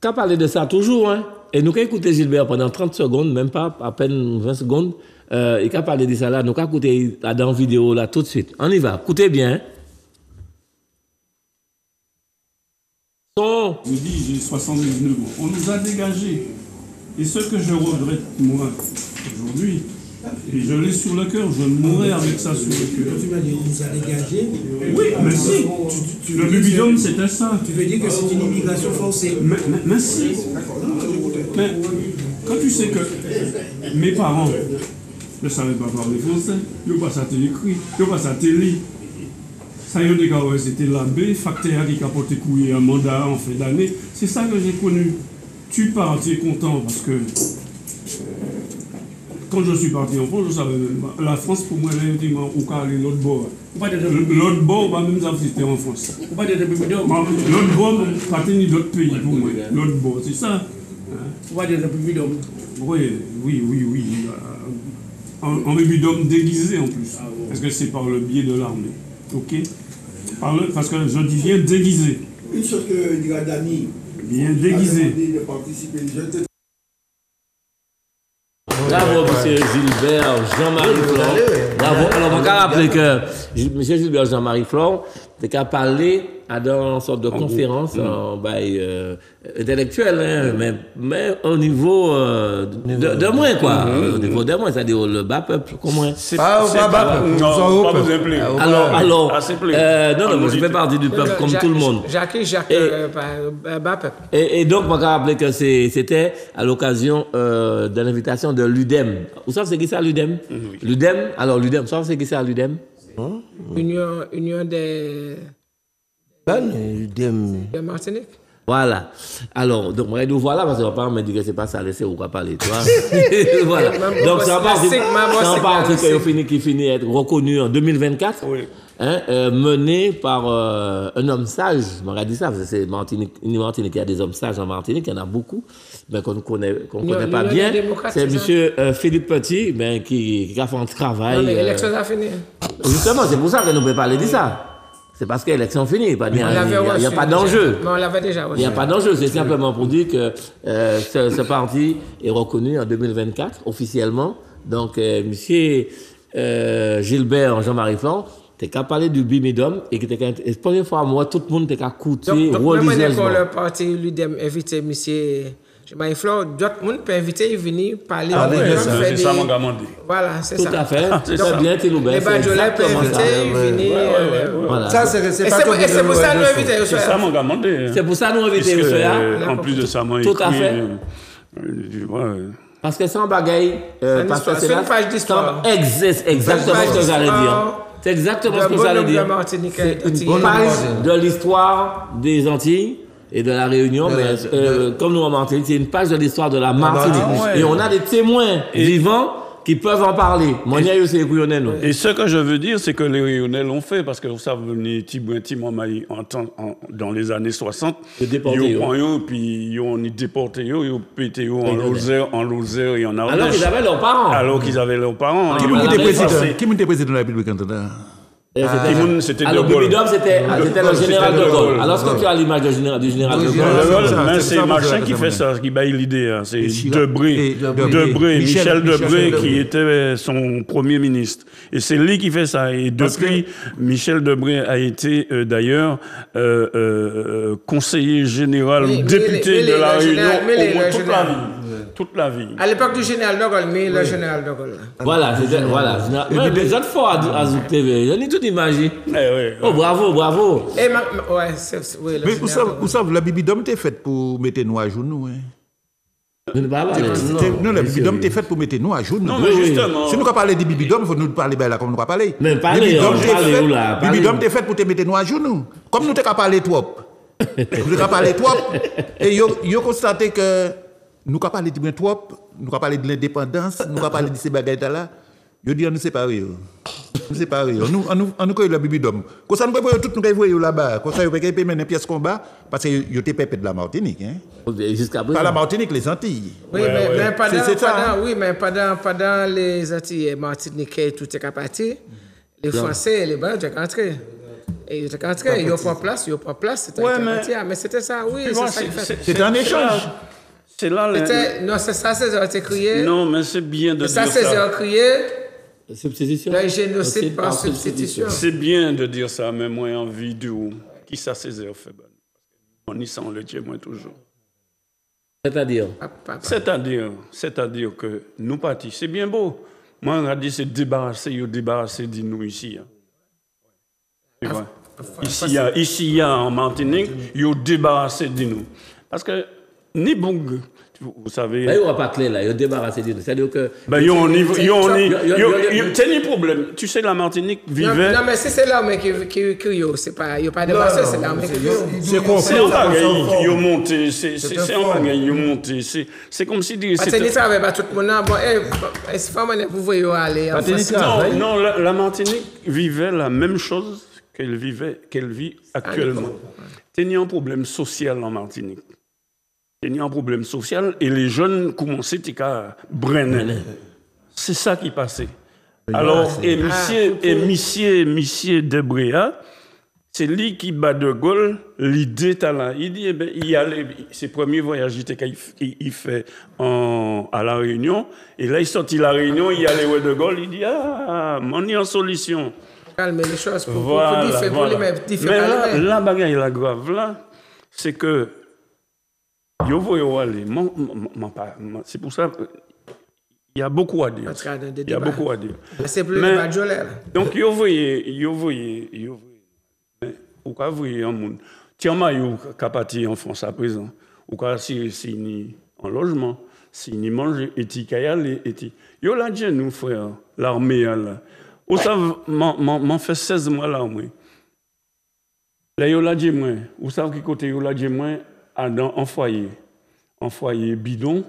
tu as parlé de ça toujours, hein? Et nous avons écouté Gilbert pendant 30 secondes, même pas, à peine 20 secondes, et qui a parlé de ça là, nous avons écouté dans la vidéo là tout de suite. On y va, écoutez bien. Je dis, j'ai 79 ans. On nous a dégagés. Et ce que je regrette, moi, aujourd'hui, et je l'ai sur le cœur, je mourrai avec ça sur le cœur. Tu m'as dit, on nous a dégagés. Oui, mais si. Le Bubidome, c'était ça. Tu veux dire que c'est une immigration forcée. Mais si. Mais quand tu sais que mes parents ne savaient pas parler français, ils n'ont pas ça écrit, ils n'ont pas ça télé. Ça y est, c'était l'abbé, facteur qui capotait couiller un mandat en fin d'année. C'est ça que j'ai connu. Tu pars, tu es content parce que. Quand je suis parti en France, je savais la France pour moi, elle au cas de l'autre bord. L'autre bord, même ça, c'était en France. L'autre bord, pas ni d'autres pays pour moi. L'autre bord, c'est ça. Oui. En Rubidum déguisé en plus. Parce que c'est par le biais de l'armée. Ok? Parce que je dis bien déguisé. Une chose que dira Dani. Bien déguisé. Bravo, M. Gilbert Jean-Marie Flore. Bravo. Alors, on va rappeler que M. Gilbert Jean-Marie Flore, c'est qu'à parler dans une sorte de conférence intellectuelle, hein, mais au niveau de moins, quoi. Au niveau de moins, c'est-à-dire le bas peuple, comment? C'est pas bas peuple. Non, pas vous appeler. Alors, non, je fais partie du peuple comme tout le monde. Jacques, bas peuple. Et donc, on va rappeler que c'était à l'occasion de l'invitation de l'UDEM. Vous savez c'est qui ça, l'UDEM? l'UDEM, alors l'UDEM, vous savez c'est qui ça, l'UDEM? Union des De Martinique. Voilà. Alors, donc, nous voilà, parce qu'on va pas me dire que c'est pas ça, laissez ou quoi parler, toi. Voilà. Donc, c'est un parti qui finit être reconnu en 2024. Oui. Mené par un homme sage, je m'aurais dit ça, parce que c'est Martinique, il y a des hommes sages en Martinique, il y en a beaucoup, mais qu'on ne connaît pas bien. C'est M. Philippe Petit, qui a fait un travail. Non, mais l'élection a fini. Justement, c'est pour ça que nous ne pouvons pas aller dire ça. C'est parce que l'élection finie, il n'y a pas d'enjeu. Mais on l'avait déjà reçu. Il n'y a pas d'enjeu, c'est simplement pour dire que ce parti est reconnu en 2024, officiellement. Donc, M. Gilbert Jean-Marie Flan, t'es qu'à parler du bimidum et que la première fois, moi, tout le monde t'es qu'à écouter religieusement. Donc, le parti lui invité M. Jean-Marie Flan, d'autres monde peut inviter, il venir parler. Ah oui, c'est ça, mon gars m'a dit. Voilà, c'est ça. Tout à fait. C'est bien, t'es l'oubert. Les Badjolais peuvent inviter, venir. Ça, c'est c'est pour ça que nous invitons. C'est ça, mon gars m'a dit. C'est pour ça que nous invitons. En plus de ça, moi, tout à fait. Parce que c'est un bagaille. C'est une page d'histoire. Exactement ce que j'allais dire. C'est exactement ce que j'allais dire. Une page de l'histoire des Antilles et de la Réunion, mais comme nous en Martinique, c'est une page de l'histoire de la Martinique. Et on a des témoins vivants qui peuvent en parler. Et ce que je veux dire, c'est que les Réunionnais l'ont fait, parce que vous savez, dans les années 60, ils ont puis ils ont déporté, ils ont pété en Lozère et en Ardèche. Alors qu'ils avaient leurs parents. Qui était président de la République cantonale? C'était alors, De Gaulle. c'était le général De Gaulle. Alors, quand tu as l'image du général De Gaulle. Mais c'est Machin qui fait ça, qui baille l'idée. C'est Debré, Michel Debré, qui était son premier ministre. Et c'est lui qui fait ça. Et depuis, Michel Debré a été d'ailleurs conseiller général ou député de la Réunion au moins toute la vie. À l'époque du général De Gaulle, mais le général De Gaulle. Voilà, mais des autres fois à Zouk TV, j'en ai tout imagé. Oh, bravo. Mais vous savez, la bibidome t'est faite pour mettre nous à genoux. Non, la bibidome t'est faite pour mettre nous à genoux. Non, mais justement. Si nous parlons de bibidome, il faut nous parler là comme nous parlons parler. Mais bibidome t'est faite pour te mettre nous à genoux. Comme nous t'es parlé trop. Nous t'es parlé trop. Et vous constatez que nous avons parlé de trop, nous avons parlé de l'indépendance, nous avons parlé de ces bagages-là. Je dis, nous séparons. Nous séparons. On nous connaît la bibidome. Comme ça, nous pouvons tout nous voir là-bas. Comme ça, nous pouvons mener une pièce combat parce que vous êtes pépé de la Martinique. Jusqu'à présent. Pas la Martinique, les Antilles. Oui, mais pendant les Antilles martiniquais, tout est parti. Les Français et les Belges sont rentrés. Et ils sont rentrés, ils n'ont pas place, mais c'était ça, oui. C'était un échange. C'est là non, c'est ça, c'est crié. Non, mais c'est bien de dire ça. Ça, c'est crié. Substitution. Le génocide par substitution. C'est bien de dire ça, mais moi, en vidéo, qui ça Césaire fait bon. On y sent le Dieu, moi, toujours. C'est-à-dire que nous partis, c'est bien beau. Moi, on a dit c'est débarrasser de nous ici. Ici, en Martinique, ils ont débarrassé de nous. Parce que ni Boug, vous savez. Il n'y aura pas clair là, ils ont débarrassé de nous. C'est-à-dire que. C'est un problème. Tu sais, la Martinique vivait. Non, mais c'est l'armée qui c'est pas. Il n'y a pas débarrassé, c'est l'armée qui c'est un bagaille qui ont monté. C'est un bagaille qui ont monté. C'est comme si. Parce que ça avait pas tout le monde. Bon, c'est pas mal pour vous aller. Non, la Martinique vivait la même chose qu'elle vit actuellement. Il y a un problème social en Martinique. Il y a un problème social et les jeunes commençaient à brûler. C'est ça qui passait. Alors, monsieur Debréa, c'est lui qui bat De Gaulle, l'idée là. Il dit, il allait, ses premiers voyages qu'il fait à La Réunion, et là il sortit La Réunion, il allait voir De Gaulle, il dit, on y a une solution. Calmer les choses pour les mettre. Mais la bagaille, la grave, là, c'est que c'est pour ça il y a beaucoup à dire. C'est plus le Badjolais. Donc, vous voyez, ou quand vous voyez un monde, tiens, vous capati en France à présent, ou quand si ni en logement, si ni manger, et ti kayale, et ti. Yo la djen nous frère, l'armée là. Ou ça m'en fait 16 mois là, moi. Là, yo la dit moi, vous savez qui côté yo la dit moi en foyer. En foyer bidon,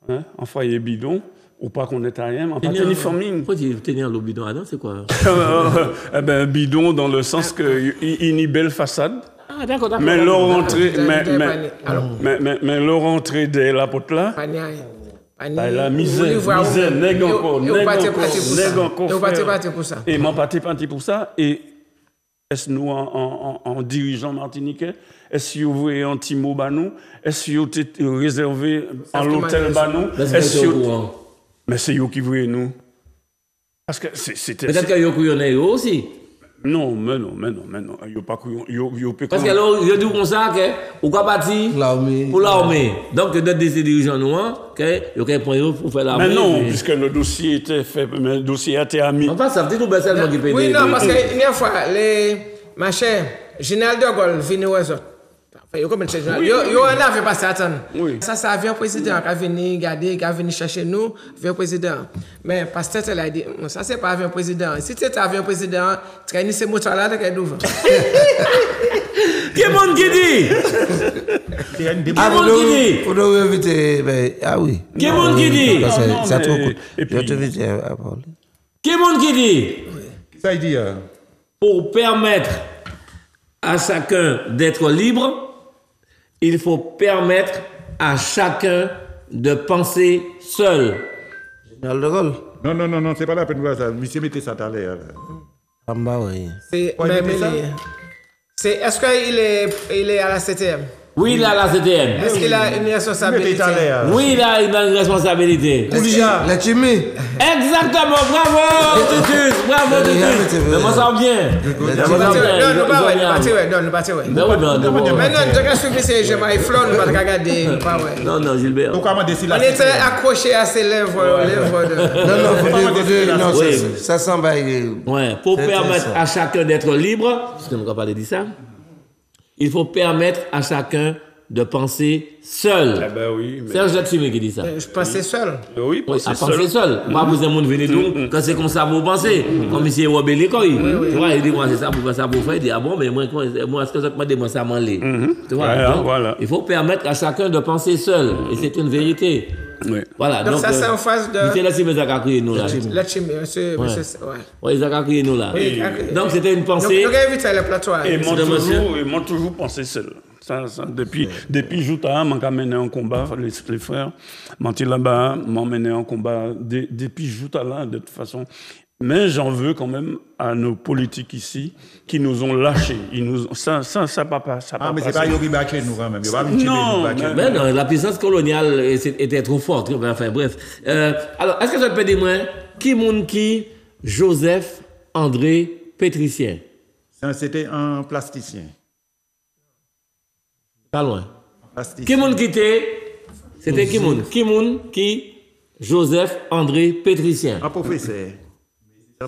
hein, en foyer bidon, ou pas qu'on est rien, mais pas tenir famille. Pourquoi tu tenir le bidon là-dedans, c'est quoi? Eh ben bidon dans le sens que il une belle façade. Ah d'accord. Mais leur rentrée, mais leur rentrée de la porte là. La misère, nèg encore. Et m'en parti pour ça. Et est-ce nous en dirigeant martiniquais, est-ce que vous avez un petit mot banou, est-ce que vous êtes réservé à l'hôtel banou, mais c'est vous qui voulez nous. Parce que c'était. Peut-être que vous connaissez aussi. Non. Yo pas parce que alors, je dis comme ça que ou pas parti pour l'armée. Donc notre dirigeants nous que yo point pour faire l'armée. Mais non, puisque le dossier était fait, mais le dossier a été mis. On passe ça dit nous seulement qui paye. Oui, non, parce que une fois les machin général de Gaulle venu aux autres. Yo comme c'est général. Yo en avait passé attendre. Ça avion président qui venu garder, qui venu chercher nous, avion président. Mais pasteur elle a dit ça c'est pas avion président. Si c'était avion président, traîner ces motos là qui devant. Qui monde qui dit? Qui monde qui dit? Pour nous inviter oui. Qui monde qui dit? Ça trop cool. Je te invite à parler. Qui monde qui dit? Ça il dit pour permettre à chacun d'être libre, il faut permettre à chacun de penser seul. Général de Gaulle. Non, c'est pas la peine de voir ça. Monsieur mettez ça à l'air. Ah bah oui. Est-ce qu'il est à la 7e? Oui, il a la CTM. Est-ce qu'il a une responsabilité? Oui, il a une responsabilité. La chimie. Exactement, bravo, Titus, bravo, Titus. Mais moi, ça va bien. Non, pas ouais. Maintenant, je vais suivre ces jeux, mais Flo, nous pas regarder. Non, Gilbert. On était accroché à ses lèvres. Non, ça semble. Ouais, pour permettre à chacun d'être libre, parce que nous ne parler de ça. Il faut permettre à chacun de penser seul. Eh ben oui. C'est Serge Latsumé qui dit ça. Je pensais seul. Oui, penser seul. Pas vous avez venir nous quand c'est comme ça vous pensez. Comme ici Robert Lécoy. Tu vois, il dit moi c'est ça pour ça pour faire. Il dit ah bon mais moi est-ce que ça me demande ça m'en Tu vois. Voilà. Il faut permettre à chacun de penser seul et c'est une vérité. Oui. Voilà. Donc ça c'est en phase de. C'est là si vous avez crié nous là. Latsumé, monsieur. Ouais, ils ont crié nous là. Donc c'était une pensée. Donc invité le plateau. Ils m'ont toujours pensé seul. Ça, depuis Jouta, m'a mené en combat, les frères, Manti là-bas, m'ont mené en combat depuis Jouta là, de toute façon. Mais j'en veux quand même à nos politiques ici qui nous ont lâchés. Ça pas. Mais c'est pas Yogi Baché nous quand même. Non, mais non, la puissance coloniale était trop forte. Enfin bref. Alors, est-ce que ça peut dire moi qui Joseph André Pétricien? C'était un plasticien. Pas loin. Qui moun qui était? C'était qui moun? Qui moun qui? Joseph André Pétricien. Un professeur.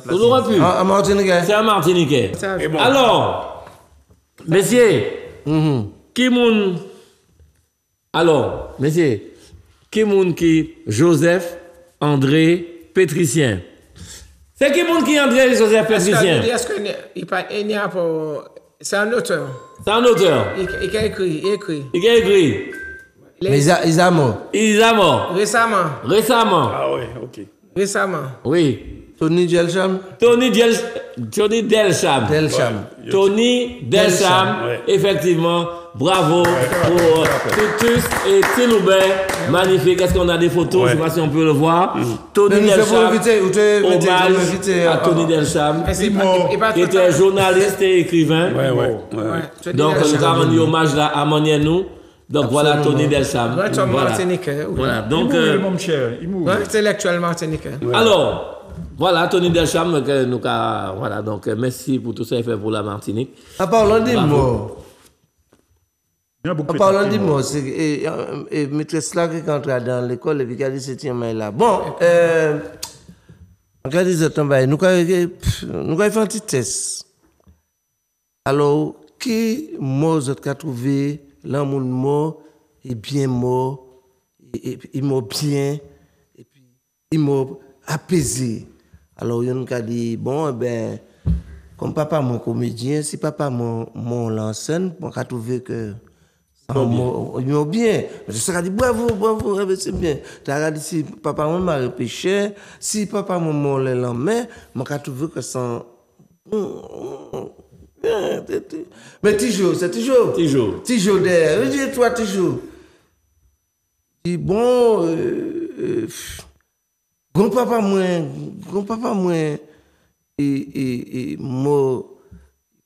Vous l'aurez pu. Un Martiniquais. C'est un Martiniquais. Alors, messieurs, qui moun? Alors, messieurs, qui moun qui? Joseph André Pétricien. C'est qui moun qui André Joseph Pétricien? Est-ce qu'il n'y a pas. C'est un auteur. C'est un auteur. Il a écrit. Il a écrit. Mais il est mort. Il est mort. Récemment. Ah oui, ok. Récemment. Oui. Tony Delcham. Tony Delcham. Effectivement. Bravo pour Titus et Tiloubert. Magnifique. Est-ce qu'on a des photos? Je ne sais pas si on peut le voir. Tony Delcham. Hommage à Tony Delcham, qui était journaliste et écrivain. Donc, nous avons rendu hommage là à Monienou. Donc voilà Tony Delcham. Voilà. Donc, intellectuel martiniquais. Alors. Voilà, Tony Delcham, voilà, donc merci pour tout ça qu'il fait pour la Martinique. En parlant des morts, c'est maîtresse là qui entre dans l'école et qui a dit c'est là. Bon, on a dit nous avons fait un petit test. Alors, qui mort vous avez trouvé, l'amour mort, et bien mort, il mort bien, et puis il mort apaisé. Alors, il y a dit, bon, comme papa mon comédien, si papa mon l'enseigne, on a trouvé que ils bien. Je serais dit bravo, c'est bien. Tu as dit si papa mon m'a repêché, si papa mon l'a l'emmène, on a trouvé que ça. Mais toujours, c'est toujours. Toujours derrière. Je dis toi toujours. Je dis bon, grand-papa moi, et moi,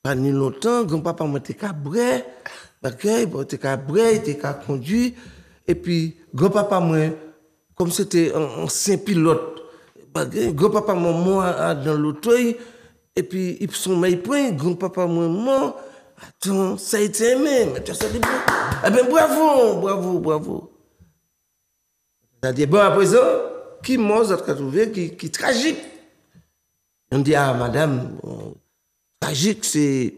pas ni longtemps, grand-papa moi t'es cabré, t'es cabré, t'es conduit, et puis grand-papa moi, comme c'était un ancien pilote, grand-papa moi dans l'auto, et puis il sommeille point, grand-papa moi, attends, ça a été aimé, mais tu as dit eh bien bravo. C'est-à-dire, bon, à présent, qui m'a trouvé, qui tragique. On dit, ah, madame, tragique, c'est,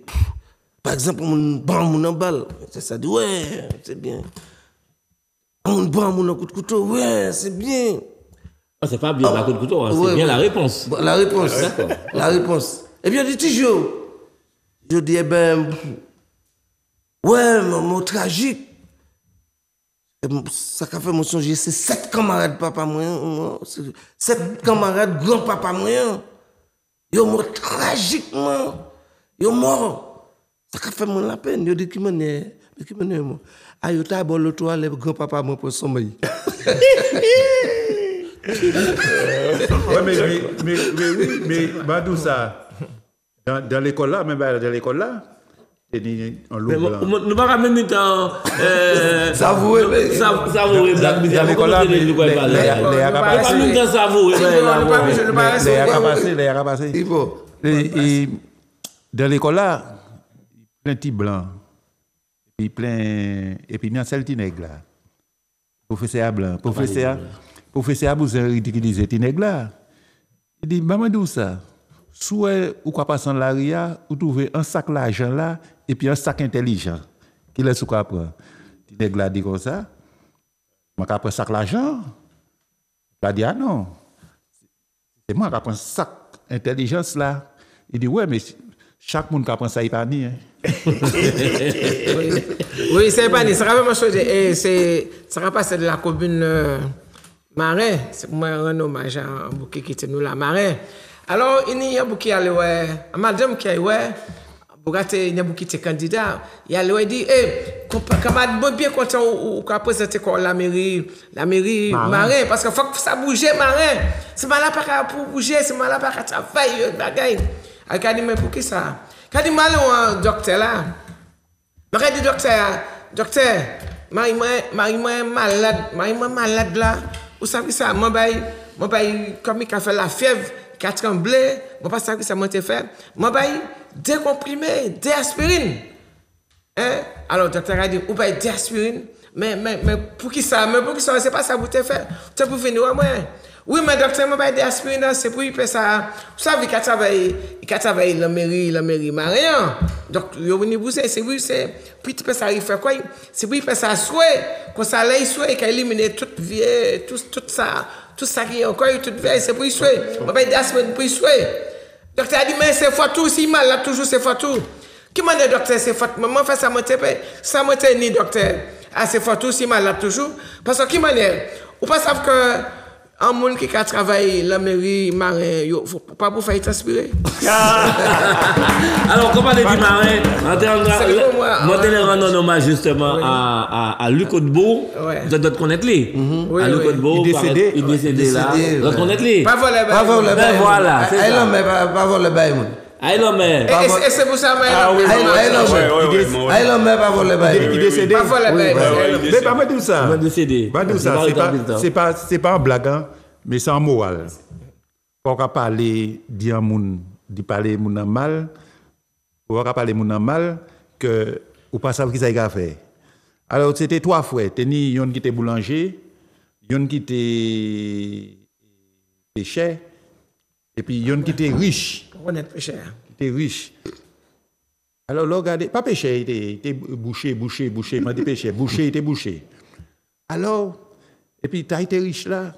par exemple, on prend mon balle. Ça dit, ouais, c'est bien. On prend mon coup de couteau, ouais, c'est bien. Ah, c'est pas bien, la coup de couteau, hein, c'est bien la réponse. La réponse, d'accord. La réponse. Et bien, je dis toujours, je dis, eh ben, ouais, mon tragique. Ça a fait mon songer, c'est 7 camarades papa moi, 7 camarades grand-papa moi. Yo mort tragiquement. Yo mort. Ça a fait mon la peine. Yo dit qui m'en est moi. Ah yo ta bon le toit le grand-papa moi pour sommeil. mais badou ça dans l'école là, même dans l'école là. Nous ne pas même temps savourer black music dans l'école là dans l'école là plein de blanc et puis bien seul nègre là professeur blanc professeur vous ridiculiser nègre là il dit maman ça soit ou quoi passer dans l'aria ou trouver un sac l'argent là et puis un sac intelligent qui laisse quoi prendre nègre là dit comme ça moi qui prend sac l'argent là dit ah non c'est moi qui prend sac intelligence là il dit ouais mais chaque monde qui prend ça il pas ni oui c'est pas ni ça va même chose et c'est ça va passer de la commune Marais c'est moi un hommage à Bouquet qui était nous la Marais. Alors, il y a beaucoup qui allait ouais, madame qui allait ouais, il y a beaucoup qui étaient candidats, il allait ouais dit, camarade, bien content ou qu'on présenter la mairie Marais, parce qu'il faut que ça bouge Marais. C'est mal à pas pour bouger, c'est mal à pas travailler, bagaille. Il a dit mais pour qui ça? Il a dit mal au docteur là. Il a dit docteur, Marie-moi malade là. Vous savez ça, moi comme il a fait la fièvre. 4 tremblés, moi pas ça que ça m'a été fait. Moi des comprimés, des aspirines. Hein? Alors le docteur a dit ou pas des aspirines, mais pour qui ça? Mais pour qui ça c'est pas ça vous te fait. Tu pour venir moi. Oui mais docteur moi des aspirines c'est pour il fait ça. Vous savez qu'il travaille la mairie Marian. Donc il venu bouger c'est oui c'est puis tu peux ça il fait quoi? C'est pour il fait ça souhait, quand ça l'a souhait qu'il éliminer toute vie tout ça. Tout ça qui est encore, tout veille, c'est pour y souhaiter. On va dire pour y souhaiter. Docteur a dit, mais c'est fatou, si mal là, toujours c'est fatou. Qui m'a dit, docteur, c'est fatou? Maman fait ça, ça m'a ni docteur. Ah, c'est fatou, si mal là, toujours. Parce que qui m'a dit, ou pas savent que un monde qui a travaillé la mairie Marais, il ne faut pas pour faire transpirer. Alors, comment on dit Marais? Moi, je rends hommage justement à Luc Odbo. Vous devez connaître lui. À Luc Odbo, il est décédé là. Vous devez connaître lui. Pas voler le bain. Voilà. Pas voler le bain. Et c'est pour ça que il est décédé. Mais pas moi dire ça. C'est pas un blague, mais c'est un moral. Pour parler d'un monde, de parler moun mal, pour parler moun mal que ou pas savoir qui ça a fait. Alors c'était 3 frères, teni yon qui était boulanger, yon qui était pêcheur et puis yon qui était riche. On est pêcheur. T'es riche. Alors, regardez, pas pêché, il était bouché, m'a dit pêché, bouché, il était bouché. Alors, et puis, tu as été riche là,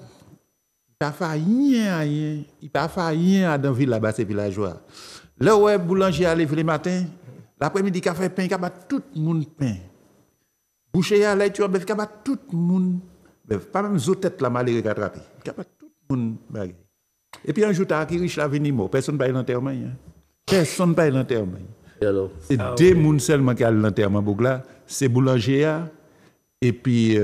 pas fait rien, il pas fait rien dans ville là-bas ces villageois. Là où boulanger allait le matin, l'après-midi il a fait pain, il a battu tout le monde pain. Boucher à l'ail tu as battu tout le monde. Pas même zo tête la malheureux rattrapé. Il a battu tout le monde bagay. Et puis un jour t'as qui riche la vini mort, personne pas l'enterrement. Personne pas l'enterrement. C'est deux personnes seulement qui a l'enterrement Bougla, c'est boulanger et puis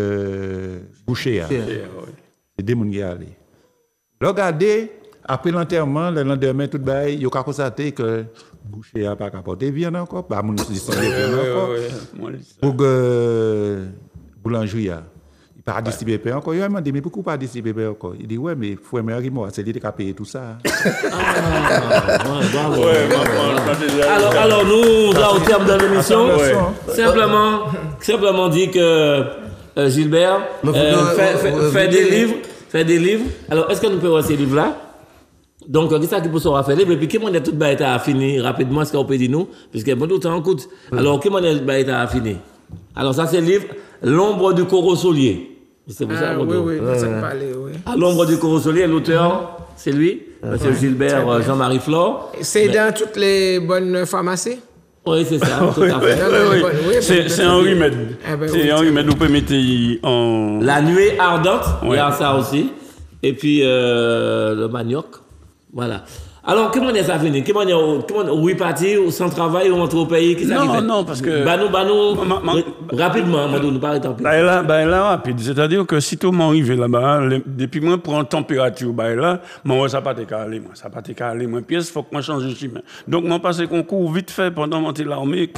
boucher. C'est deux personnes qui allé. Regardez, après l'enterrement, le lendemain, tout le monde, il a constaté que boucher n'a pas apporté viande encore, pas mon histoire encore. Pour boulangerie, il n'a pas distribué pain encore. Il m'a dit, mais pourquoi pas distribuer pain encore? Il dit, ouais, mais il faut aimer moi, c'est lui qui a payé tout ça. Alors, nous, là, au terme de l'émission, simplement dit que Gilbert fait des livres. Alors, est-ce que nous pouvons voir ces livres-là? Donc, qu'est-ce qui peut se faire? Et puis, comment est tout le bail à fini rapidement, ce qu'on peut dire nous? Puisque bon tout temps, coûte. Alors, comment est le bail à fini? Alors, ça, c'est le livre L'ombre du corosolier. C'est pour ça, oui, oui. À l'ombre du corosolier, l'auteur, c'est lui, M. Gilbert Jean-Marie Flore. C'est dans toutes les bonnes pharmacies? Oui, c'est ça, tout à fait. C'est un remède. C'est un remède, vous pouvez mettre en... La nuée ardente, il y a ça aussi. Et puis, le manioc. Voilà. Alors, comment est-ce à venir? Comment oui partir sans travail ou entre au pays? Non, parce que... Rapidement, nous pas temps. Là, rapide. C'est-à-dire que si tout le monde arrive là-bas, depuis moi, prends température, là, moi, ça pas te caler, moi. Ça pas te caler, moi. Pièce, faut que moi change de chemin. Donc, moi, passe concours vite fait pendant monter l'armée,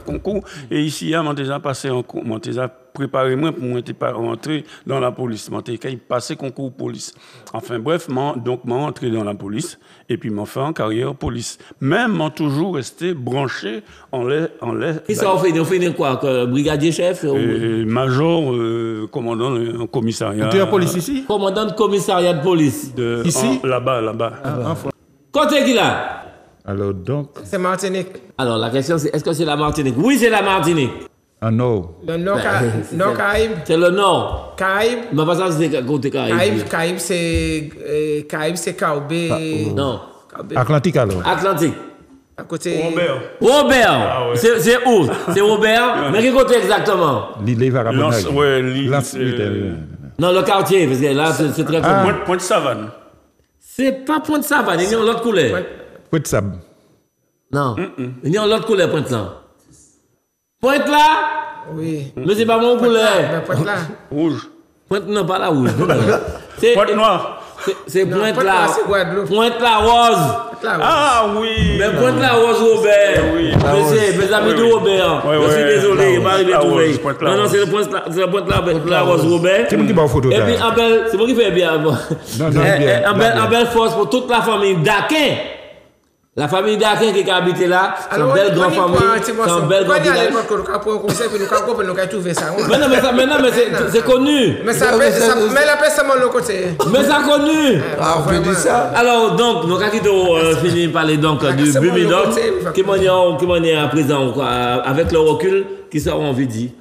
concours. Et ici, moi, déjà passé en cours, moi, déjà préparé moi pour moi rentrer dans la police. Moi, j'ai passé concours police. Enfin, bref, donc, moi, entré dans la police. Et puis, m'a fait en carrière police. Même, m'a toujours resté branché en l'air. Qui ça, on fait quoi? Brigadier chef? Major, commandant en commissariat. Tu es en police ici? Commandant de commissariat de police. Ici? Là-bas. Côté qui là? Alors, donc. C'est Martinique. Alors, la question, c'est est-ce que c'est la Martinique? Oui, c'est la Martinique. Ah non. Le nord Caraïbe. C'est le nord. Caraïbe. Mais pas ça, c'est côté Caraïbe. Caraïbe, c'est Caraïbe. Non. Atlantique alors. Atlantique. À côté. Robert. Ah, ouais. C'est où? C'est Robert. Mais quel côté exactement? L'île Varabonag. Non, le quartier, parce que là, c'est très connu. Pointe-Savane. C'est pas Pointe-Savane, il y a l'autre couleur. Pointe-Sable. Non. Il y a l'autre couleur, Pointe-là. Pointe là? Oui. Mais c'est pas mon couleur. Pointe là. Rouge. Pointe, non, pas la rouge. Pointe noire. C'est Pointe là. C'est Guadeloupe. Pointe la rose. Ah oui. Mais Pointe la rose, Robert. Oui. Mes amis de Robert. Je suis désolé, il m'a arrivé à trouver. Non, c'est le Pointe la rose, Robert. C'est moi qui va en photo. Et puis, c'est moi qui fais bien. En belle force pour toute la famille d'Aquin. La famille d'Aquin qui a habité là, c'est une belle grande famille. C'est une belle grande famille. Mais c'est connu. Mais la personne de l'autre côté. Mais ça connu. Ah, on peut dire ça. Alors, donc, nous avons fini de parler donc du Bumidoc, qui est à présent, avec le recul, qui sera envie de dire.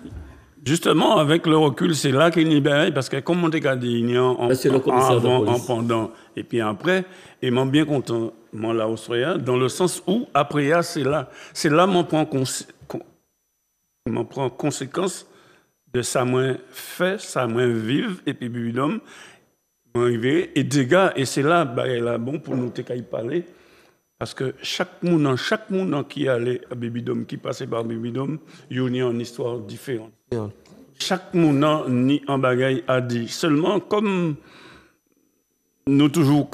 Justement, avec le recul, c'est là qu'il libère, parce que comme on t'a dit, il y a en pendant, et puis après, et m'en bien content, moi là, Australia, dans le sens où, après, c'est là m'en prend conséquence de ça moins fait, ça moins vive, et puis Bubidom, m'arriver, et dégâts, et c'est là, bon, pour nous y parler, parce que chaque monde qui allait à Bubidom, qui passait par Bubidom, il y a une histoire différente. Chaque monde ni en bagaille a dit. Seulement, comme nous toujours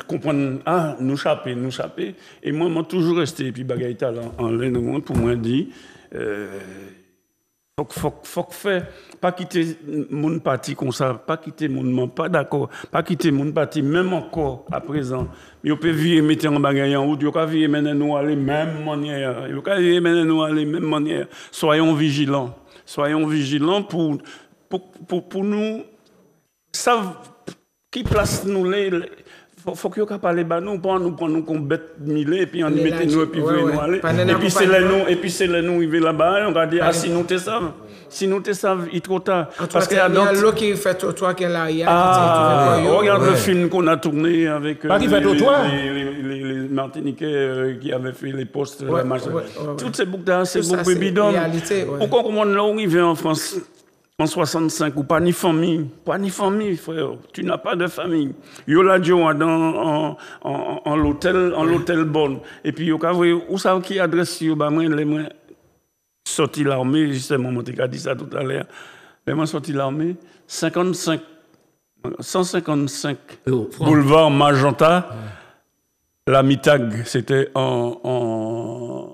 comprendre, nous chapper. Et moi, je toujours resté, et puis bagaille talent en l'aine, pour moi, dit, faut faire, pas quitter mon parti comme ça, pas quitter mon pas d'accord, pas quitter mon parti, même encore à présent. Mais on peut vivre, mettre en bagaille en route, on peut vivre maintenant aller même manière, on peut vivre maintenant aller même manière. Soyons vigilants pour nous, savent qui place nous les. faut que vous parlez de nous, pour nous prendre comme bête millée, et puis on met nous, et puis nous aller. Et puis c'est là nous, arriver là-bas, on va dire, ah, si nous te savons. Si nous te savons, il est trop tard. Parce qu'il y a l'eau qui fait trottoir qui est là. Regarde le film qu'on a tourné avec les Martiniquais qui avaient fait les postes, machin. Toutes ces boucles-là, c'est beaucoup bidon. Pourquoi on arrive en France en 65 ou pas ni famille, frère. Tu n'as pas de famille. Yo la Joa dans en l'hôtel Bonne. Et puis yo ka où ça qui adresse yo ba moi les moi sorti l'armée justement mon a dit ça tout à l'heure. Les moi sorti l'armée 155 boulevard Magenta. La Mitag, c'était en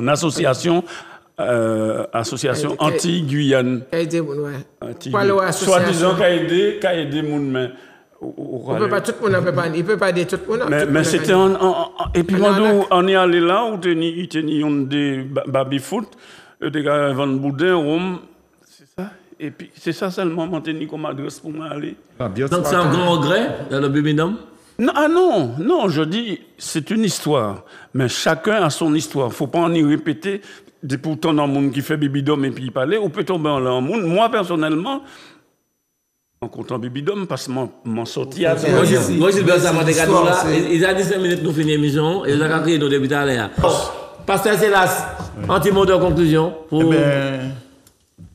association. Association anti-Guyane. Soit disant qu'a aidé mon mais on peut pas tout le monde, il peut pas aider tout le monde. Mais c'était et puis on est allé là où il tenait des baby foot, des gars Van Boudin, Rome, c'est ça. Et puis c'est ça seulement maintenu comme adresse pour m'aller. Donc c'est un grand regret dans le bébé d'homme. Non, je dis c'est une histoire, mais chacun a son histoire. Faut pas en y répéter. Pourtant, dans le monde qui fait bibidom et puis il parlait, on peut tomber en l'un monde. Moi, personnellement, en comptant bibidom, parce que m'en sorti à tout. Moi, Gilbert, ça m'a dit là. Il a 15 minutes pour finir l'émission et il a crié nos débuts à l'air. Pasteur Célas, anti-mot de conclusion.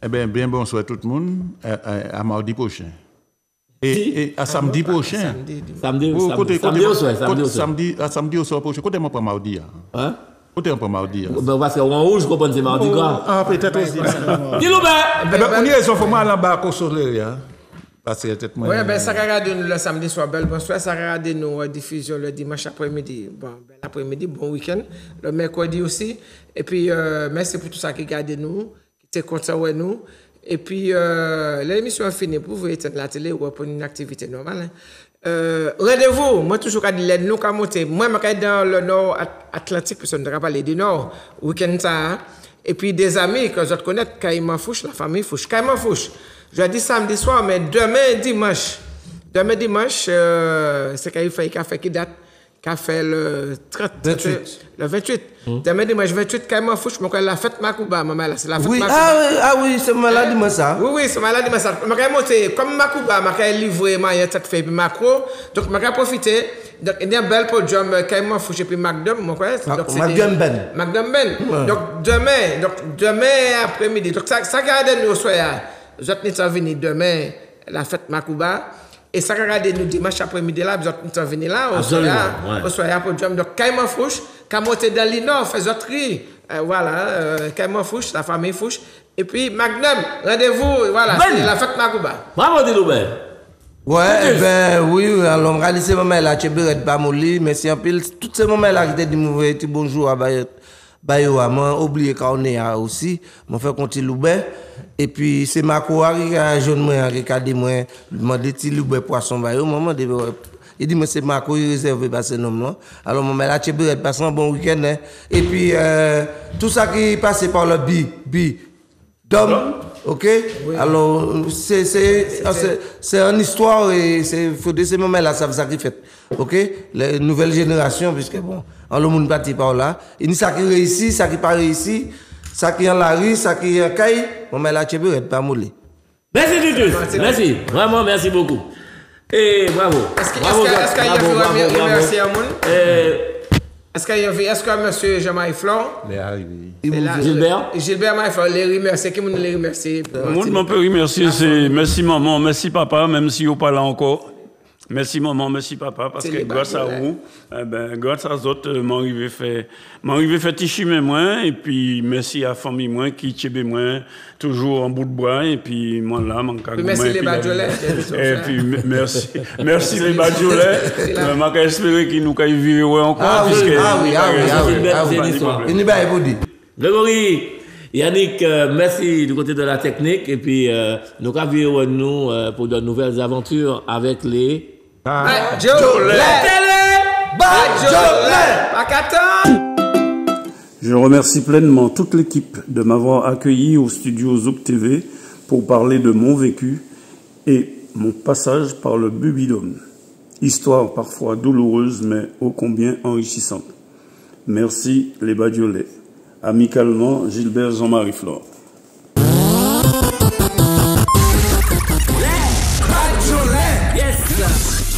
Eh bien, bien bonsoir tout le monde. À mardi prochain. Et à samedi prochain. Samedi au soir prochain. Côté moi, pas mardi. Hein? Côté un peu mardi. Parce qu'en rouge, je comprends c'est mardi quoi. Ah, peut-être aussi. Dis-nous, on y est, ils faut aller en bas au soleil. Parce que peut-être moi. Oui, ben ça regarde nous le samedi soir, belle bonsoir. Ça regarde nous diffusion le dimanche après-midi. Bon, bel après-midi, bon week-end. Le mercredi aussi. Et puis, merci pour tout ça qui regarde nous, qui était content de nous. Et puis, l'émission est finie. Vous pouvez éteindre la télé ou pour une activité normale. Rendez-vous, moi toujours quand il nous quand monter, moi je dans le nord Atlantique, parce qu'on ne parler du nord, week-end ça, et puis des amis que je connais, Caïman Fouche, la famille Fouche, Caïman Fouche. Je dis samedi soir, mais demain dimanche, c'est qu'il fait café qui date, café le 30, 28. Le 28. Demain dimanche 28, Caïman Fouche, je la fête Makouba, maman là, c'est la fête Makouba. Ah oui, c'est malade dimanche ça. Oui, c'est malade dimanche ça. Je monter comme Makouba, je livré ma cette fait macro, donc je profiter. Donc il y a un bel podium Caïman Fouche et puis Magdum, mon frère. Magdum Ben. Donc demain après-midi. Donc ça garde nous au soir. Vous êtes venus demain la fête Makouba. Et ça regarde nous dimanche après-midi là, vous êtes venus là, au soir podium. Donc Caïman Fouche, Camoté dans l'Inor, fait zotri. Voilà, Caïman Fouche, la famille Fouche. Et puis Magnum, rendez-vous, voilà, c'est la fête Makouba. Bravo, Diloubert. Ouais, oui, alors, regardez ces moments-là, tu peux être pas molli, merci un peu. Tous ces moments-là qui étaient dit mauvais, bonjour à Bayoua, moi, oublié qu'on est là aussi, moi, fait compter Loubert. Et puis, c'est ma courage qui a jeune moi, qui a dit moi, demandé si Loubert poisson Bayoua, maman, il dit, moi, c'est ma courage réservée par ce nom-là. Alors, moi, là, tu peux être passé un bon week-end, hein. Et puis, tout ça qui est passé par le d'homme. Ok? Oui. Alors, c'est une histoire et c'est de ces moments-là, ça qui fait. Ok? Les nouvelles générations, puisque bon, on le monde parti par là. Il y a ça qui réussit, ça qui pas réussi, ça qui est en la rue, ça qui est en caille. Bon, mais là, tu peux être pas moulé. Merci, Titus. Merci. Vraiment, merci beaucoup. Et bravo. Est-ce qu'il y a un merci à monde? Est-ce que monsieur Jean-Marie Flon? Gilbert Marie Flon, les remercier. Qui nous les remercie? Moi, je peux remercier, c'est merci maman, merci papa, même si vous pas là encore. Merci maman, merci papa, parce que grâce à vous, grâce à vous autres, m'arrive fait tichimer moins, et puis merci à la famille moins qui tchébé moins, toujours en bout de bois, et puis moi là, mon cagou. Merci les Badjolais. Et puis merci les Badjolais. Je espérer qu'ils nous caillent vivre encore, puisque. Grégory, Yannick, merci du côté de la technique, et puis nous avons nous pour de nouvelles aventures avec les Badjolais. Je remercie pleinement toute l'équipe de m'avoir accueilli au studio Zouk TV pour parler de mon vécu et mon passage par le Bubidome. Histoire parfois douloureuse, mais ô combien enrichissante. Merci les Badiolais. Amicalement, Gilbert Jean-Marie Flore. Les Badiolais, yes.